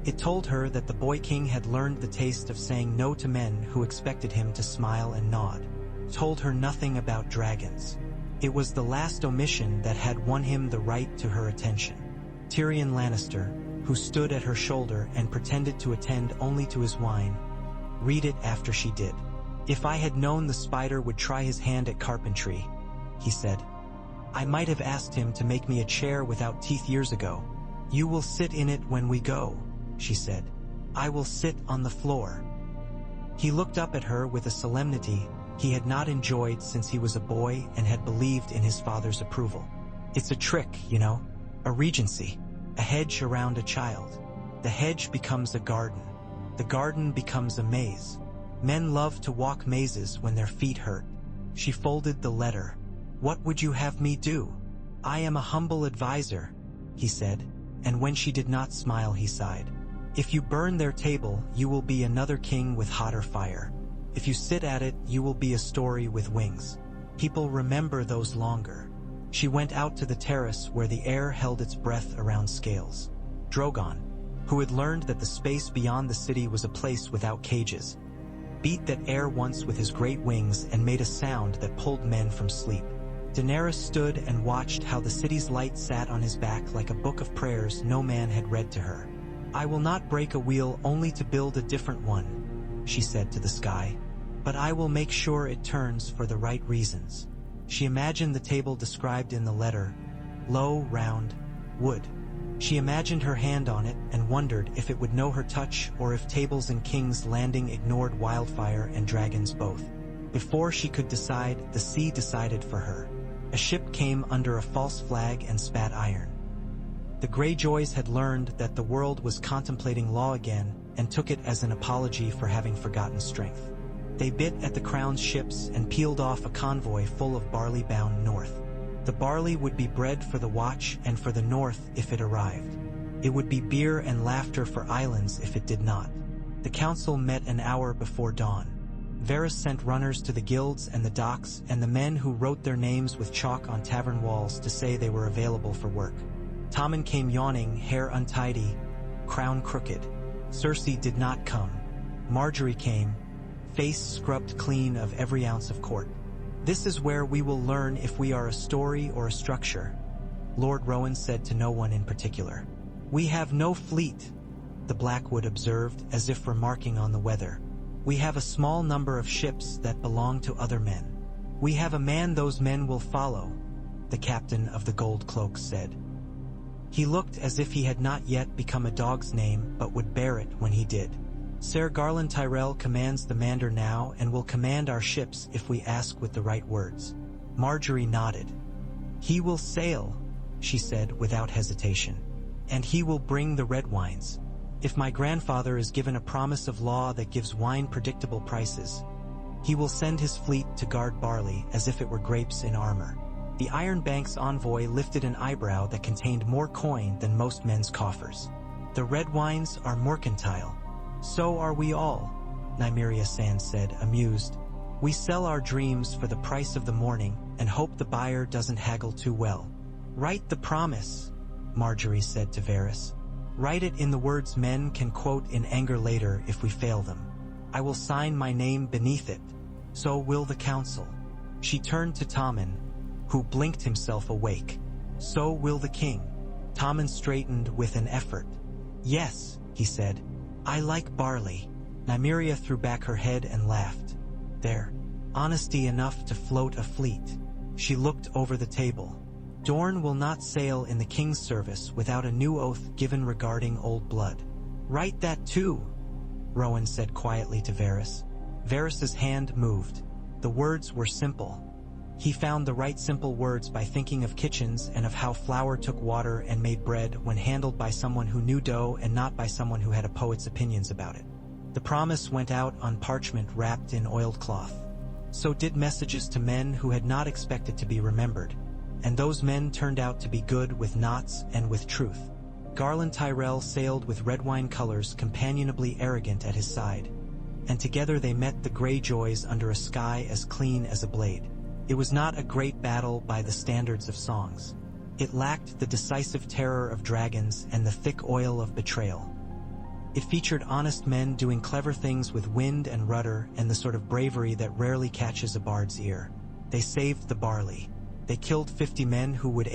It told her that the Boy King had learned the taste of saying no to men who expected him to smile and nod. It told her nothing about dragons. It was the last omission that had won him the right to her attention. Tyrion Lannister, who stood at her shoulder and pretended to attend only to his wine, read it after she did. "If I had known the spider would try his hand at carpentry," he said, "I might have asked him to make me a chair without teeth years ago." "You will sit in it when we go," she said. "I will sit on the floor." He looked up at her with a solemnity he had not enjoyed since he was a boy and had believed in his father's approval. It's a trick, you know, a regency, a hedge around a child. The hedge becomes a garden. The garden becomes a maze. Men love to walk mazes when their feet hurt. She folded the letter. What would you have me do? I am a humble advisor, he said, and when she did not smile, he sighed. If you burn their table, you will be another king with hotter fire. If you sit at it, you will be a story with wings. People remember those longer. She went out to the terrace where the air held its breath around scales. Drogon, who had learned that the space beyond the city was a place without cages, beat that air once with his great wings and made a sound that pulled men from sleep. Daenerys stood and watched how the city's light sat on his back like a book of prayers no man had read to her. I will not break a wheel only to build a different one, she said to the sky, but I will make sure it turns for the right reasons. She imagined the table described in the letter, low, round, wood. She imagined her hand on it and wondered if it would know her touch or if tables in King's Landing ignored wildfire and dragons both. Before she could decide, the sea decided for her. A ship came under a false flag and spat iron. The Greyjoys had learned that the world was contemplating law again and took it as an apology for having forgotten strength. They bit at the crown's ships and peeled off a convoy full of barley bound north. The barley would be bread for the Watch and for the North if it arrived. It would be beer and laughter for islands if it did not. The council met an hour before dawn. Varys sent runners to the guilds and the docks and the men who wrote their names with chalk on tavern walls to say they were available for work. Tommen came yawning, hair untidy, crown crooked. Cersei did not come. Marjorie came, face scrubbed clean of every ounce of court. This is where we will learn if we are a story or a structure, Lord Rowan said to no one in particular. We have no fleet, the Blackwood observed as if remarking on the weather. We have a small number of ships that belong to other men. We have a man those men will follow, the captain of the Gold Cloaks said. He looked as if he had not yet become a dog's name but would bear it when he did. Ser Garland Tyrell commands the Mander now and will command our ships if we ask with the right words. Marjorie nodded. He will sail, she said without hesitation. And he will bring the red wines. If my grandfather is given a promise of law that gives wine predictable prices, he will send his fleet to guard barley as if it were grapes in armor. The Iron Bank's envoy lifted an eyebrow that contained more coin than most men's coffers. The red wines are mercantile. So are we all, Nymeria Sand said, amused. We sell our dreams for the price of the morning and hope the buyer doesn't haggle too well. Write the promise, Marjorie said to Varys. Write it in the words men can quote in anger later if we fail them. I will sign my name beneath it. So will the council. She turned to Tommen, who blinked himself awake. So will the king. Tommen straightened with an effort. Yes, he said. I like barley. Nymeria threw back her head and laughed. There. Honesty enough to float a fleet. She looked over the table. Dorne will not sail in the king's service without a new oath given regarding old blood. Write that too, Rowan said quietly to Varys. Varys's hand moved. The words were simple. He found the right simple words by thinking of kitchens and of how flour took water and made bread when handled by someone who knew dough and not by someone who had a poet's opinions about it. The promise went out on parchment wrapped in oiled cloth. So did messages to men who had not expected to be remembered, and those men turned out to be good with knots and with truth. Garland Tyrell sailed with red wine colors companionably arrogant at his side, and together they met the Greyjoys under a sky as clean as a blade. It was not a great battle by the standards of songs. It lacked the decisive terror of dragons and the thick oil of betrayal. It featured honest men doing clever things with wind and rudder and the sort of bravery that rarely catches a bard's ear. They saved the barley. They killed 50 men who would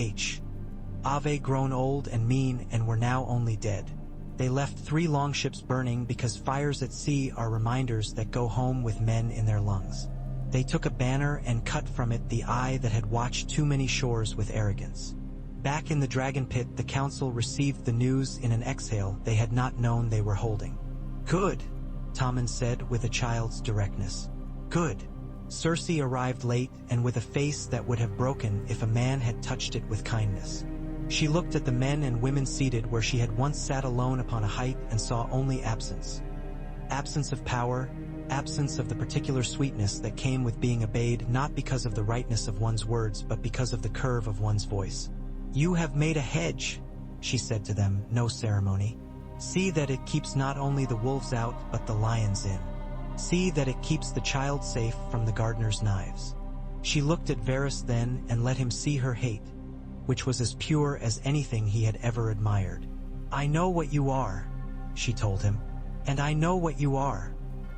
Ave grown old and mean and were now only dead. They left 3 longships burning because fires at sea are reminders that go home with men in their lungs. They took a banner and cut from it the eye that had watched too many shores with arrogance. Back in the dragon pit, the council received the news in an exhale they had not known they were holding. Good, Tommen said with a child's directness. Good. Circe arrived late and with a face that would have broken if a man had touched it with kindness. She looked at the men and women seated where she had once sat alone upon a height and saw only absence. Absence of power, absence of the particular sweetness that came with being obeyed not because of the rightness of one's words but because of the curve of one's voice. "You have made a hedge," she said to them, no ceremony. "See that it keeps not only the wolves out but the lions in. See that it keeps the child safe from the gardener's knives." She looked at Varus then and let him see her hate, which was as pure as anything he had ever admired. "I know what you are," she told him. "And I know what you are,"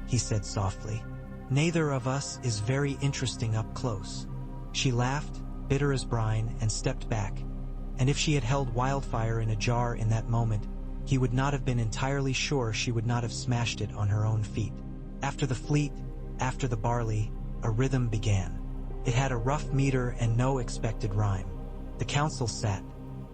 he said softly. "Neither of us is very interesting up close." She laughed, bitter as brine, and stepped back. And if she had held wildfire in a jar in that moment, he would not have been entirely sure she would not have smashed it on her own feet. After the fleet, after the barley, a rhythm began. It had a rough meter and no expected rhyme. The council sat.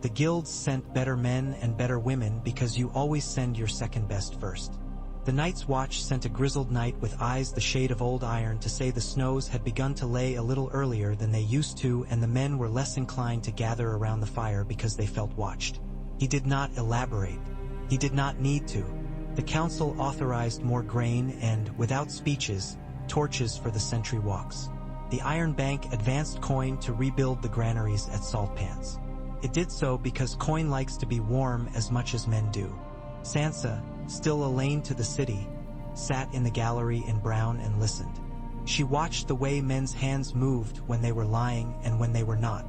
The guilds sent better men and better women because you always send your second best first. The Night's Watch sent a grizzled knight with eyes the shade of old iron to say the snows had begun to lay a little earlier than they used to and the men were less inclined to gather around the fire because they felt watched. He did not elaborate. He did not need to. The council authorized more grain and, without speeches, torches for the sentry walks. The Iron Bank advanced coin to rebuild the granaries at Salt Pans. It did so because coin likes to be warm as much as men do. Sansa, still a lane to the city, sat in the gallery in brown and listened. She watched the way men's hands moved when they were lying and when they were not.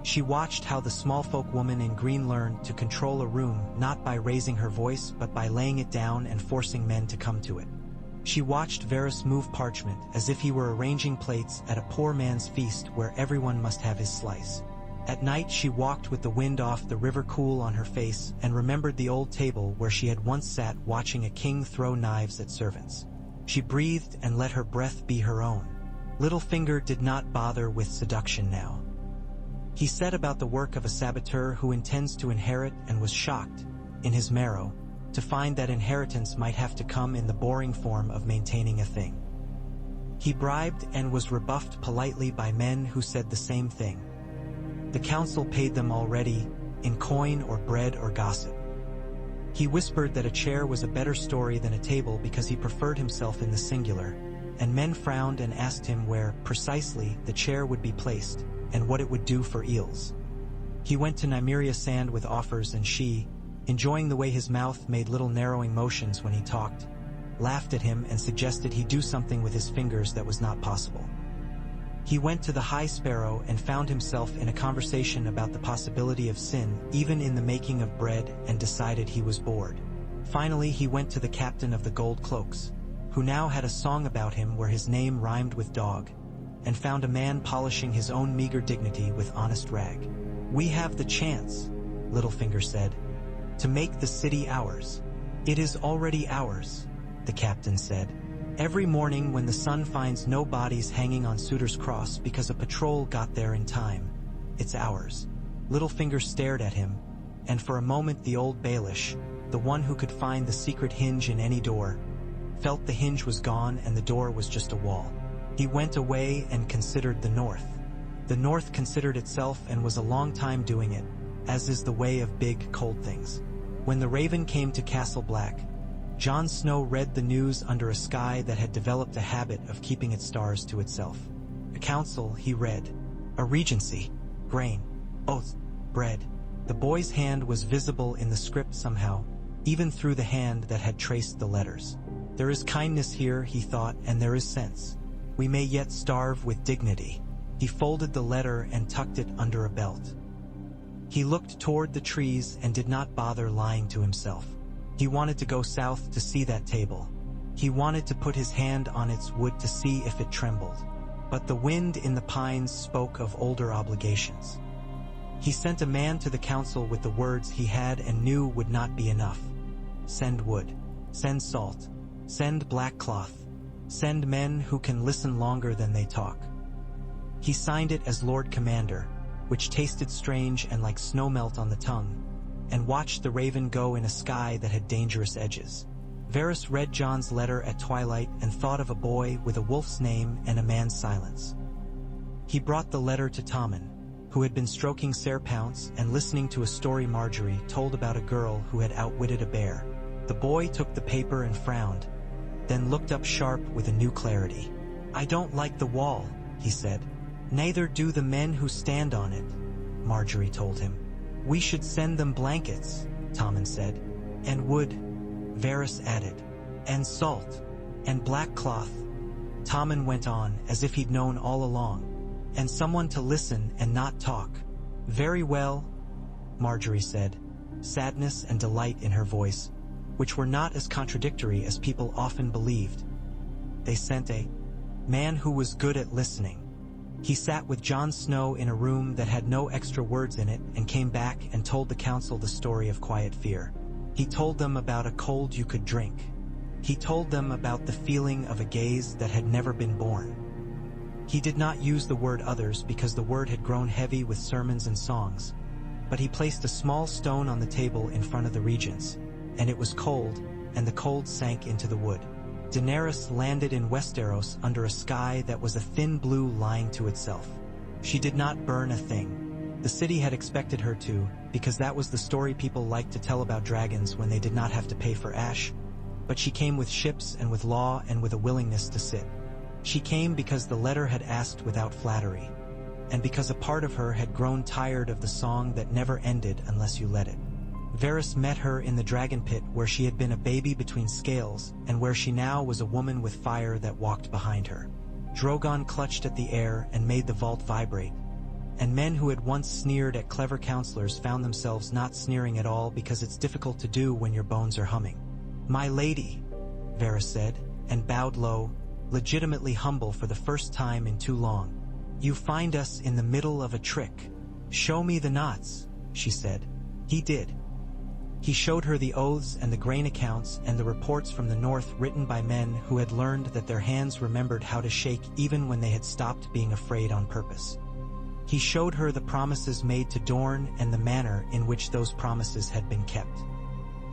She watched how the small folk woman in green learned to control a room not by raising her voice but by laying it down and forcing men to come to it. She watched Varus move parchment as if he were arranging plates at a poor man's feast where everyone must have his slice. At night she walked with the wind off the river cool on her face and remembered the old table where she had once sat watching a king throw knives at servants. She breathed and let her breath be her own. Littlefinger did not bother with seduction now. He set about the work of a saboteur who intends to inherit and was shocked, in his marrow, to find that inheritance might have to come in the boring form of maintaining a thing. He bribed and was rebuffed politely by men who said the same thing. The council paid them already, in coin or bread or gossip. He whispered that a chair was a better story than a table because he preferred himself in the singular, and men frowned and asked him where, precisely, the chair would be placed, and what it would do for eels. He went to Nymeria Sand with offers and she, enjoying the way his mouth made little narrowing motions when he talked, laughed at him and suggested he do something with his fingers that was not possible. He went to the High Sparrow and found himself in a conversation about the possibility of sin, even in the making of bread, and decided he was bored. Finally he went to the captain of the Gold Cloaks, who now had a song about him where his name rhymed with dog, and found a man polishing his own meager dignity with honest rag. "We have the chance," Littlefinger said, "to make the city ours." "It is already ours," the captain said. "Every morning when the sun finds no bodies hanging on Sutter's Cross because a patrol got there in time, it's ours." Littlefinger stared at him, and for a moment the old Baelish, the one who could find the secret hinge in any door, felt the hinge was gone and the door was just a wall. He went away and considered the North. The North considered itself and was a long time doing it, as is the way of big, cold things. When the Raven came to Castle Black, Jon Snow read the news under a sky that had developed a habit of keeping its stars to itself. A council, he read. A regency. Grain. Oaths. Bread. The boy's hand was visible in the script somehow, even through the hand that had traced the letters. There is kindness here, he thought, and there is sense. We may yet starve with dignity. He folded the letter and tucked it under a belt. He looked toward the trees and did not bother lying to himself. He wanted to go south to see that table. He wanted to put his hand on its wood to see if it trembled. But the wind in the pines spoke of older obligations. He sent a man to the council with the words he had and knew would not be enough. Send wood. Send salt. Send black cloth. Send men who can listen longer than they talk. He signed it as Lord Commander, which tasted strange and like snowmelt on the tongue, and watched the Raven go in a sky that had dangerous edges. Varys read Jon's letter at twilight and thought of a boy with a wolf's name and a man's silence. He brought the letter to Tommen, who had been stroking Ser Pounce and listening to a story Marjorie told about a girl who had outwitted a bear. The boy took the paper and frowned, then looked up sharp with a new clarity. "I don't like the wall," he said. "Neither do the men who stand on it," Marjorie told him. "We should send them blankets," Tommen said. "And wood," Varys added. "And salt. And black cloth." Tommen went on as if he'd known all along. "And someone to listen and not talk." "Very well," Marjorie said, sadness and delight in her voice, which were not as contradictory as people often believed. They sent a man who was good at listening. He sat with Jon Snow in a room that had no extra words in it and came back and told the council the story of Quiet Fear. He told them about a cold you could drink. He told them about the feeling of a gaze that had never been born. He did not use the word others because the word had grown heavy with sermons and songs, but he placed a small stone on the table in front of the regents, and it was cold, and the cold sank into the wood. Daenerys landed in Westeros under a sky that was a thin blue line to itself. She did not burn a thing. The city had expected her to, because that was the story people liked to tell about dragons when they did not have to pay for ash. But she came with ships and with law and with a willingness to sit. She came because the letter had asked without flattery, and because a part of her had grown tired of the song that never ended unless you let it. Varys met her in the dragon pit where she had been a baby between scales and where she now was a woman with fire that walked behind her. Drogon clutched at the air and made the vault vibrate, and men who had once sneered at clever counselors found themselves not sneering at all because it's difficult to do when your bones are humming. "My lady," Varys said, and bowed low, legitimately humble for the first time in too long. "You find us in the middle of a trick." "Show me the knots," she said. He did. He showed her the oaths and the grain accounts and the reports from the north written by men who had learned that their hands remembered how to shake even when they had stopped being afraid on purpose. He showed her the promises made to Dorne and the manner in which those promises had been kept.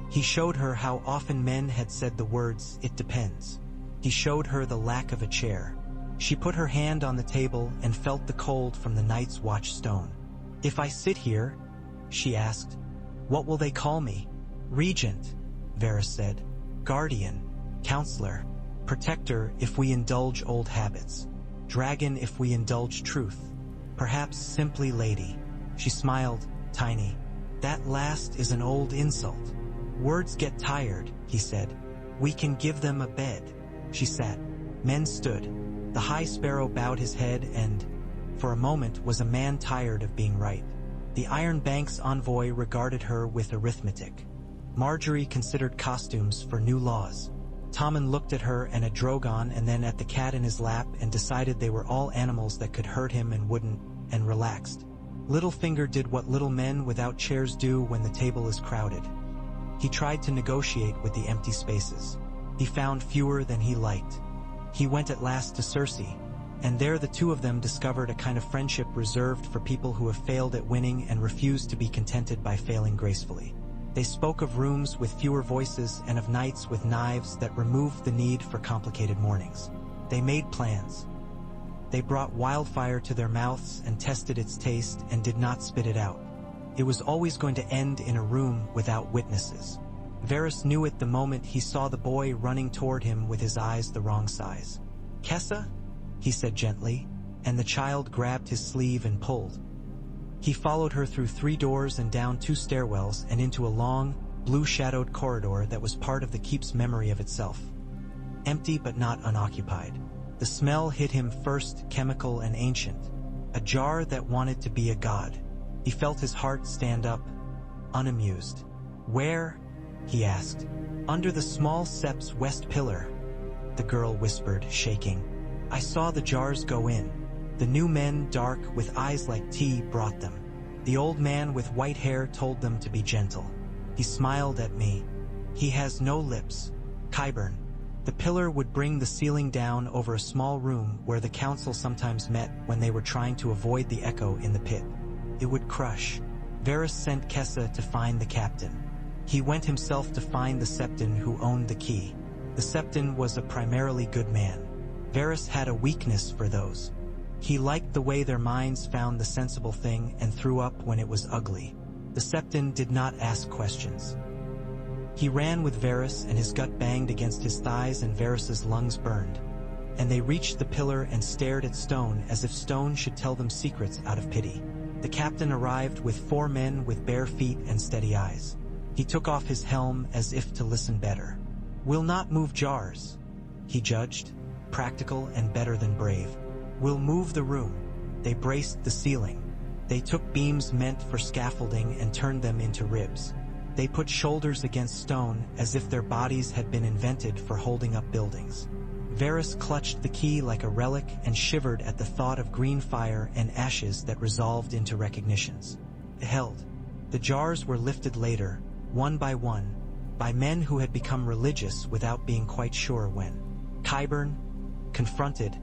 He showed her how often men had said the words, "It depends." He showed her the lack of a chair. She put her hand on the table and felt the cold from the Night's Watch stone. "If I sit here," she asked, "what will they call me?" "Regent," Varys said. "Guardian, Counselor, Protector if we indulge old habits, Dragon if we indulge truth, perhaps simply Lady." She smiled, tiny. "That last is an old insult." "Words get tired," he said. "We can give them a bed." She sat. Men stood. The High Sparrow bowed his head and, for a moment, was a man tired of being right. The Iron Bank's envoy regarded her with arithmetic. Marjorie considered costumes for new laws. Tommen looked at her and at Drogon and then at the cat in his lap and decided they were all animals that could hurt him and wouldn't, and relaxed. Littlefinger did what little men without chairs do when the table is crowded. He tried to negotiate with the empty spaces. He found fewer than he liked. He went at last to Cersei, and there the two of them discovered a kind of friendship reserved for people who have failed at winning and refused to be contented by failing gracefully. They spoke of rooms with fewer voices and of nights with knives that removed the need for complicated mornings. They made plans. They brought wildfire to their mouths and tested its taste and did not spit it out. It was always going to end in a room without witnesses. Varys knew it the moment he saw the boy running toward him with his eyes the wrong size. "Kessa?" he said gently, and the child grabbed his sleeve and pulled. He followed her through 3 doors and down 2 stairwells and into a long, blue-shadowed corridor that was part of the keep's memory of itself. Empty but not unoccupied. The smell hit him first, chemical and ancient. A jar that wanted to be a god. He felt his heart stand up, unamused. "Where?" he asked. "Under the small sept's west pillar," the girl whispered, shaking. "I saw the jars go in. The new men, dark, with eyes like tea, brought them. The old man with white hair told them to be gentle. He smiled at me. He has no lips. Qyburn." The pillar would bring the ceiling down over a small room where the council sometimes met when they were trying to avoid the echo in the pit. It would crush. Varys sent Kessa to find the captain. He went himself to find the Septon who owned the key. The Septon was a primarily good man. Varys had a weakness for those. He liked the way their minds found the sensible thing and threw up when it was ugly. The Septon did not ask questions. He ran with Varys and his gut banged against his thighs and Varys's lungs burned. And they reached the pillar and stared at stone as if stone should tell them secrets out of pity. The captain arrived with 4 men with bare feet and steady eyes. He took off his helm as if to listen better. "We'll not move jars," he judged, practical and better than brave. "We'll move the room." They braced the ceiling. They took beams meant for scaffolding and turned them into ribs. They put shoulders against stone as if their bodies had been invented for holding up buildings. Varys clutched the key like a relic and shivered at the thought of green fire and ashes that resolved into recognitions. It held. The jars were lifted later, one, by men who had become religious without being quite sure when. Qyburn, confronted,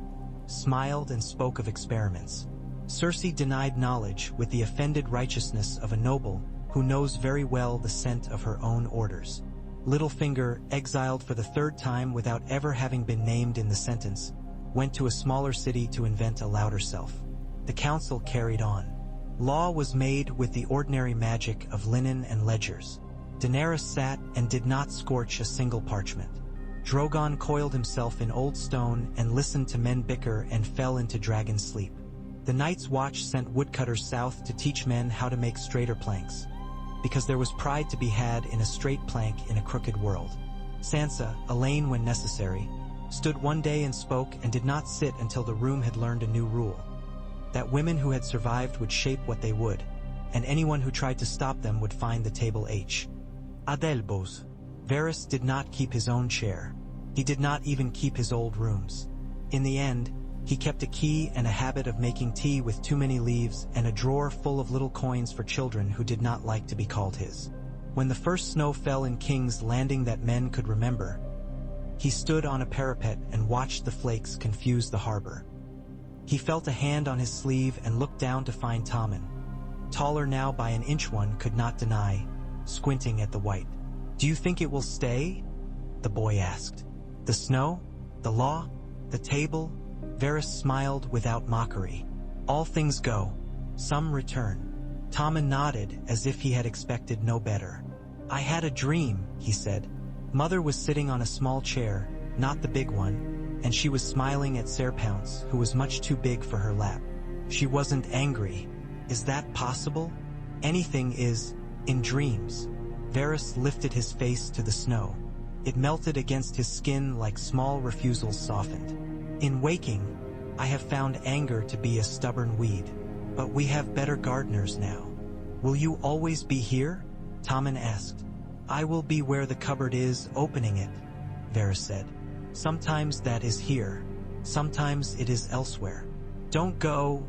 smiled and spoke of experiments. Cersei denied knowledge with the offended righteousness of a noble who knows very well the scent of her own orders. Littlefinger, exiled for the 3rd time without ever having been named in the sentence, went to a smaller city to invent a louder self. The council carried on. Law was made with the ordinary magic of linen and ledgers. Daenerys sat and did not scorch a single parchment. Drogon coiled himself in old stone and listened to men bicker and fell into dragon sleep. The Night's Watch sent woodcutters south to teach men how to make straighter planks, because there was pride to be had in a straight plank in a crooked world. Sansa, Elaine when necessary, stood one day and spoke and did not sit until the room had learned a new rule. That women who had survived would shape what they would, and anyone who tried to stop them would find the table H. Adelbos. Varys did not keep his own chair. He did not even keep his old rooms. In the end, he kept a key and a habit of making tea with too many leaves and a drawer full of little coins for children who did not like to be called his. When the first snow fell in King's Landing that men could remember, he stood on a parapet and watched the flakes confuse the harbor. He felt a hand on his sleeve and looked down to find Tommen. Taller now by an inch, one could not deny, squinting at the white. "Do you think it will stay?" the boy asked. "The snow? The law? The table?" Varys smiled without mockery. "All things go. Some return." Tommen nodded as if he had expected no better. "I had a dream," he said. Mother was sitting on a small chair, not the big one, and she was smiling at Ser Pounce, who was much too big for her lap. She wasn't angry. Is that possible? Anything is, in dreams. Varys lifted his face to the snow. It melted against his skin like small refusals softened. "In waking, I have found anger to be a stubborn weed. But we have better gardeners now. Will you always be here?" Tommen asked. "I will be where the cupboard is, opening it," Varys said. "Sometimes that is here. Sometimes it is elsewhere." "Don't go,"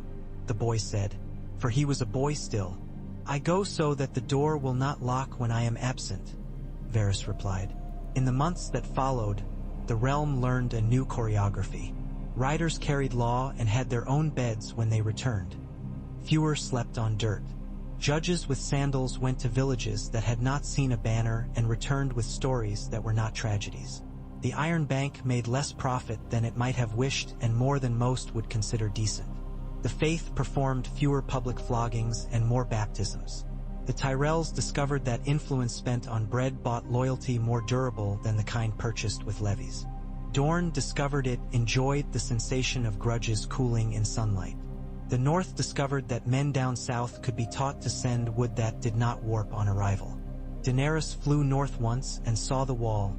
the boy said, for he was a boy still. "I go so that the door will not lock when I am absent," Varys replied. In the months that followed, the realm learned a new choreography. Riders carried law and had their own beds when they returned. Fewer slept on dirt. Judges with sandals went to villages that had not seen a banner and returned with stories that were not tragedies. The Iron Bank made less profit than it might have wished and more than most would consider decent. The Faith performed fewer public floggings and more baptisms. The Tyrells discovered that influence spent on bread bought loyalty more durable than the kind purchased with levies. Dorne discovered it enjoyed the sensation of grudges cooling in sunlight. The North discovered that men down south could be taught to send wood that did not warp on arrival. Daenerys flew north once and saw the wall,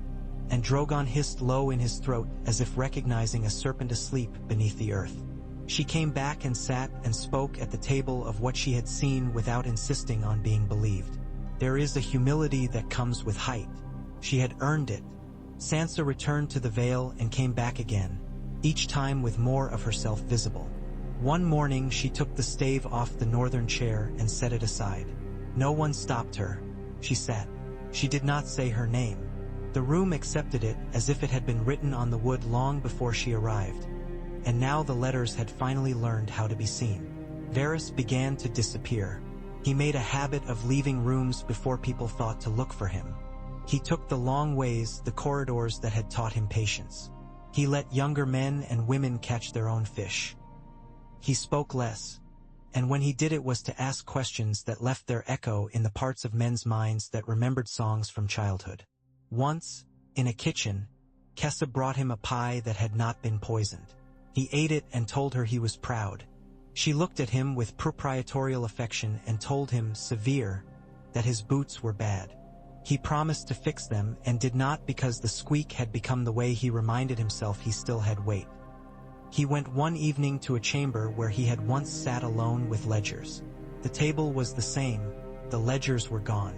and Drogon hissed low in his throat as if recognizing a serpent asleep beneath the earth. She came back and sat and spoke at the table of what she had seen without insisting on being believed. There is a humility that comes with height. She had earned it. Sansa returned to the Vale and came back again, each time with more of herself visible. One morning she took the stave off the northern chair and set it aside. No one stopped her. She sat. She did not say her name. The room accepted it as if it had been written on the wood long before she arrived. And now the letters had finally learned how to be seen. Varys began to disappear. He made a habit of leaving rooms before people thought to look for him. He took the long ways, the corridors that had taught him patience. He let younger men and women catch their own fish. He spoke less, and when he did it was to ask questions that left their echo in the parts of men's minds that remembered songs from childhood. Once, in a kitchen, Kessa brought him a pie that had not been poisoned. He ate it and told her he was proud. She looked at him with proprietorial affection and told him, severe, that his boots were bad. He promised to fix them and did not because the squeak had become the way he reminded himself he still had weight. He went one evening to a chamber where he had once sat alone with ledgers. The table was the same, the ledgers were gone.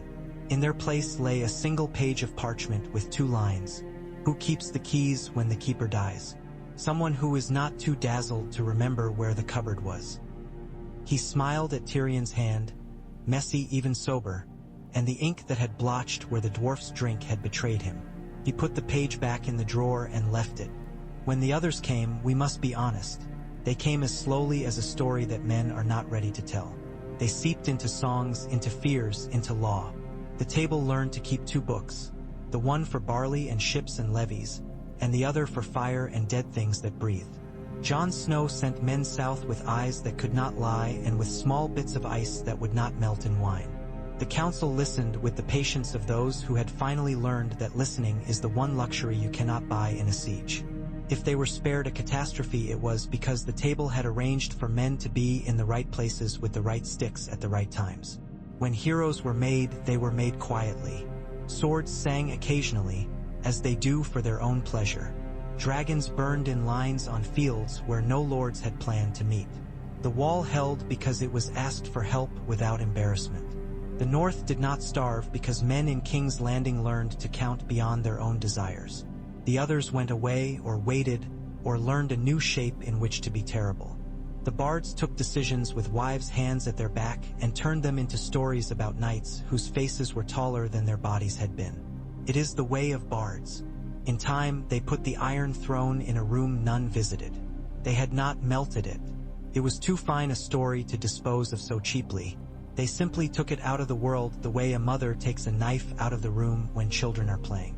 In their place lay a single page of parchment with 2 lines. Who keeps the keys when the keeper dies? Someone who is not too dazzled to remember where the cupboard was. He smiled at Tyrion's hand, messy even sober, and the ink that had blotched where the dwarf's drink had betrayed him. He put the page back in the drawer and left it. When the others came, we must be honest. They came as slowly as a story that men are not ready to tell. They seeped into songs, into fears, into law. The table learned to keep 2 books, the one for barley and ships and levies, and the other for fire and dead things that breathed. Jon Snow sent men south with eyes that could not lie and with small bits of ice that would not melt in wine. The council listened with the patience of those who had finally learned that listening is the one luxury you cannot buy in a siege. If they were spared a catastrophe, it was because the table had arranged for men to be in the right places with the right sticks at the right times. When heroes were made, they were made quietly. Swords sang occasionally, as they do for their own pleasure. Dragons burned in lines on fields where no lords had planned to meet. The wall held because it was asked for help without embarrassment. The North did not starve because men in King's Landing learned to count beyond their own desires. The others went away or waited or learned a new shape in which to be terrible. The bards took decisions with wives' hands at their back and turned them into stories about knights whose faces were taller than their bodies had been. It is the way of bards. In time, they put the Iron Throne in a room none visited. They had not melted it. It was too fine a story to dispose of so cheaply. They simply took it out of the world the way a mother takes a knife out of the room when children are playing.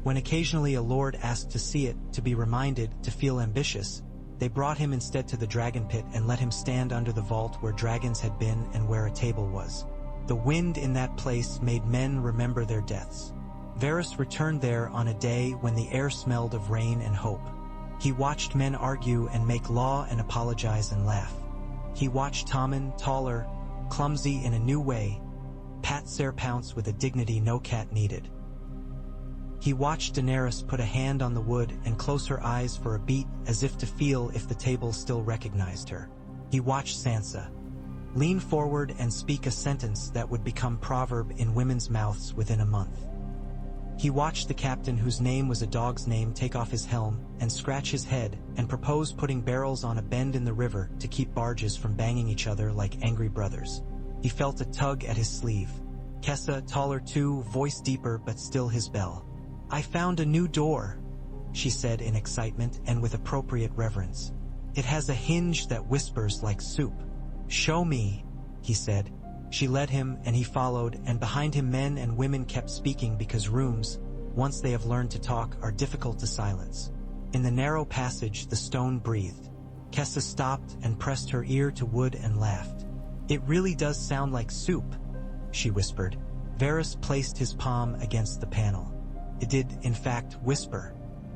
When occasionally a lord asked to see it, to be reminded, to feel ambitious, they brought him instead to the dragon pit and let him stand under the vault where dragons had been and where a table was. The wind in that place made men remember their deaths. Varys returned there on a day when the air smelled of rain and hope. He watched men argue and make law and apologize and laugh. He watched Tommen, taller, clumsy in a new way, pat Ser Pounce with a dignity no cat needed. He watched Daenerys put a hand on the wood and close her eyes for a beat as if to feel if the table still recognized her. He watched Sansa lean forward and speak a sentence that would become proverb in women's mouths within a month. He watched the captain whose name was a dog's name take off his helm and scratch his head and propose putting barrels on a bend in the river to keep barges from banging each other like angry brothers. He felt a tug at his sleeve. Kessa, taller too, voice deeper but still his bell. "I found a new door," she said in excitement and with appropriate reverence. "It has a hinge that whispers like soup." "Show me," he said. She led him and he followed, and behind him men and women kept speaking because rooms, once they have learned to talk, are difficult to silence. In the narrow passage the stone breathed. Kessa stopped and pressed her ear to wood and laughed. "It really does sound like soup," she whispered. Varys placed his palm against the panel. It did, in fact, whisper.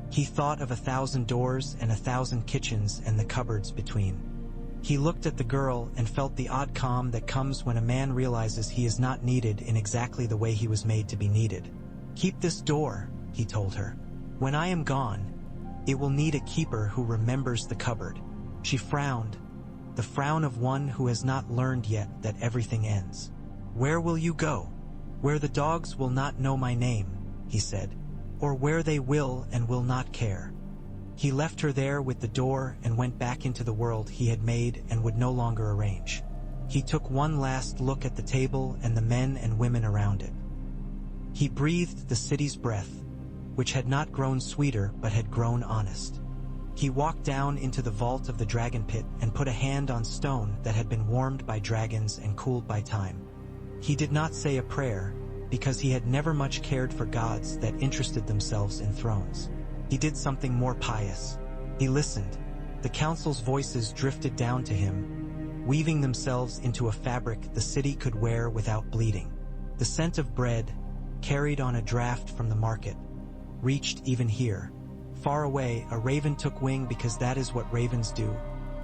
He thought of 1,000 doors and 1,000 kitchens and the cupboards between. He looked at the girl and felt the odd calm that comes when a man realizes he is not needed in exactly the way he was made to be needed. "Keep this door," he told her. "When I am gone, it will need a keeper who remembers the cupboard." She frowned, the frown of one who has not learned yet that everything ends. "Where will you go?" "Where the dogs will not know my name," he said, "or where they will and will not care." He left her there with the door and went back into the world he had made and would no longer arrange. He took one last look at the table and the men and women around it. He breathed the city's breath, which had not grown sweeter but had grown honest. He walked down into the vault of the dragon pit and put a hand on stone that had been warmed by dragons and cooled by time. He did not say a prayer, because he had never much cared for gods that interested themselves in thrones. He did something more pious. He listened. The council's voices drifted down to him, weaving themselves into a fabric the city could wear without bleeding. The scent of bread, carried on a draft from the market, reached even here. Far away, a raven took wing because that is what ravens do,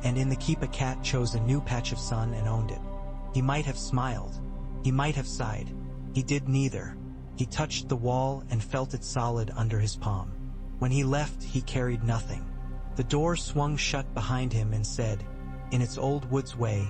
and in the keep a cat chose a new patch of sun and owned it. He might have smiled. He might have sighed. He did neither. He touched the wall and felt it solid under his palm. When he left, he carried nothing. The door swung shut behind him and said, in its old woods way,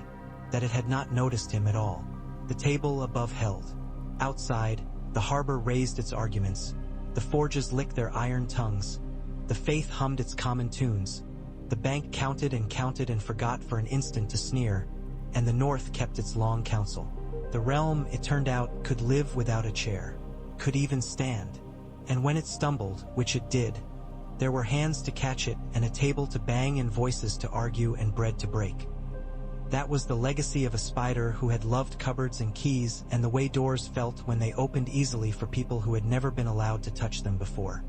that it had not noticed him at all. The table above held. Outside, the harbor raised its arguments. The forges licked their iron tongues. The faith hummed its common tunes. The bank counted and forgot for an instant to sneer, and the north kept its long counsel. The realm, it turned out, could live without a chair, could even stand. And when it stumbled, which it did, there were hands to catch it and a table to bang and voices to argue and bread to break. That was the legacy of a spider who had loved cupboards and keys and the way doors felt when they opened easily for people who had never been allowed to touch them before.